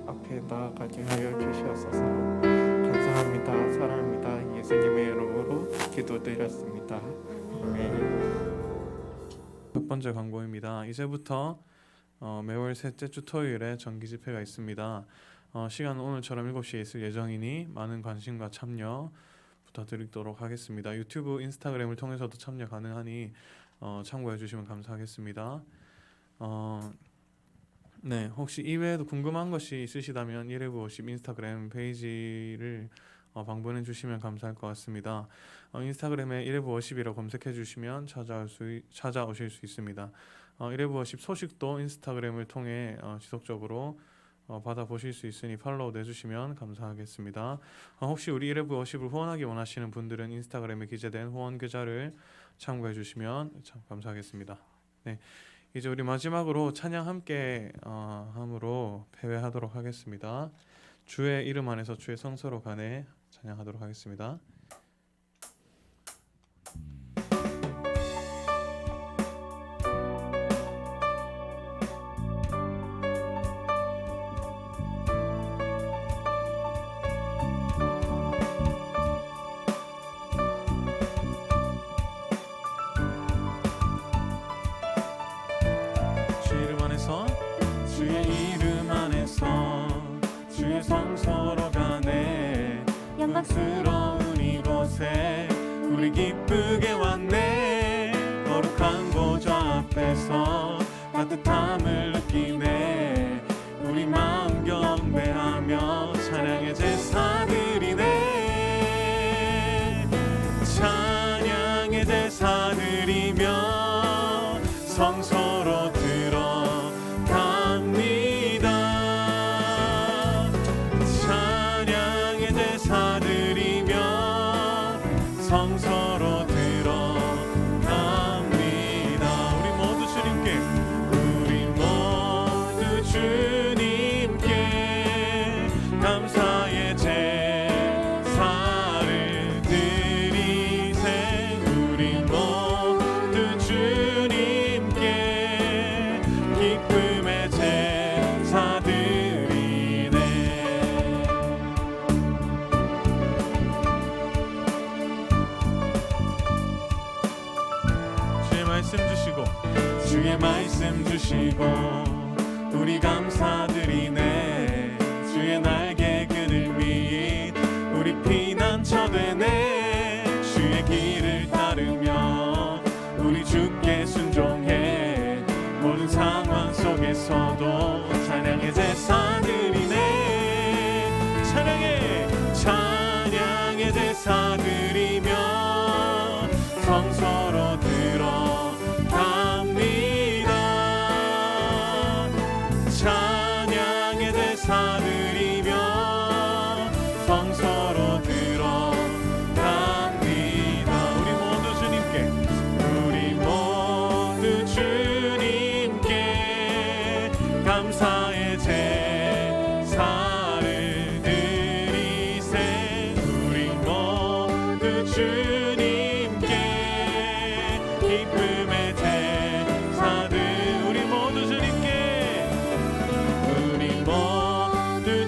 앞에 나아가게 하여 주시옵소서. 감사합니다. 사랑합니다. 예수님의 이름으로 기도드렸습니다. 아멘. 첫 번째 광고입니다. 이제부터 매월 셋째 주 토요일에 정기 집회가 있습니다. 시간은 오늘처럼 7시에 있을 예정이니 많은 관심과 참여 부탁드리도록 하겠습니다. 유튜브, 인스타그램을 통해서도 참여 가능하니 참고해 주시면 감사하겠습니다. 네, 혹시 이외에도 궁금한 것이 있으시다면 11950 인스타그램 페이지를 방문해 주시면 감사할 것 같습니다. 인스타그램에 11950이라고 검색해 주시면 찾아오실 수 있습니다. 11950 소식도 인스타그램을 통해 지속적으로 받아보실 수 있으니 팔로우 내주시면 감사하겠습니다. 혹시 우리 11950을 후원하기 원하시는 분들은 인스타그램에 기재된 후원 계좌를 참고해 주시면 참 감사하겠습니다. 네, 이제 우리 마지막으로 찬양 함께 함으로 패배하도록 하겠습니다. 주의 이름 안에서 주의 성소로 가네 찬양하도록 하겠습니다. 주의 이름 안에서 주의 성소로 가네 영광스러운 이곳에 우리 기쁘게 왔네 거룩한 보좌 앞에서 따뜻함을 느끼네 우리 마음 경배하며 찬양의 제사 드리네 찬양의 제사 드리며 성소로 성소로 들어갑니다. 우리 모두 주님께 감사의 제사를 드리세 우리 모두 주님께 기쁨의 제사 드리네 주의 말씀 주시고 우리 감사드리네 주의 날개 그늘 밑 우리 피난처 되네 주의 길을 따르며 우리 주께 순종해 모든 상황 속에서도 찬양의 제사 드리네 찬양의 제사 드리며 성소로 찬양의 제사 드리며 성소로 들어갑니다. 우리 모두 주님께 감사의 제사를 드리세 우리 모두 주님께 기쁨의 제사들 우리 모두 주님께 우리 모두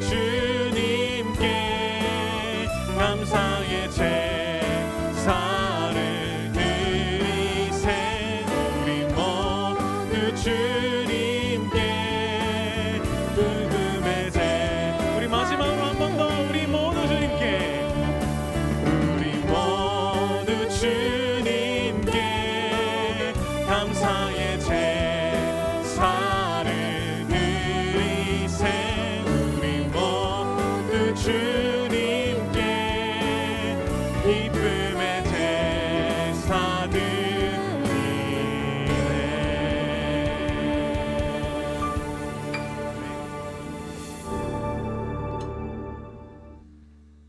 기쁨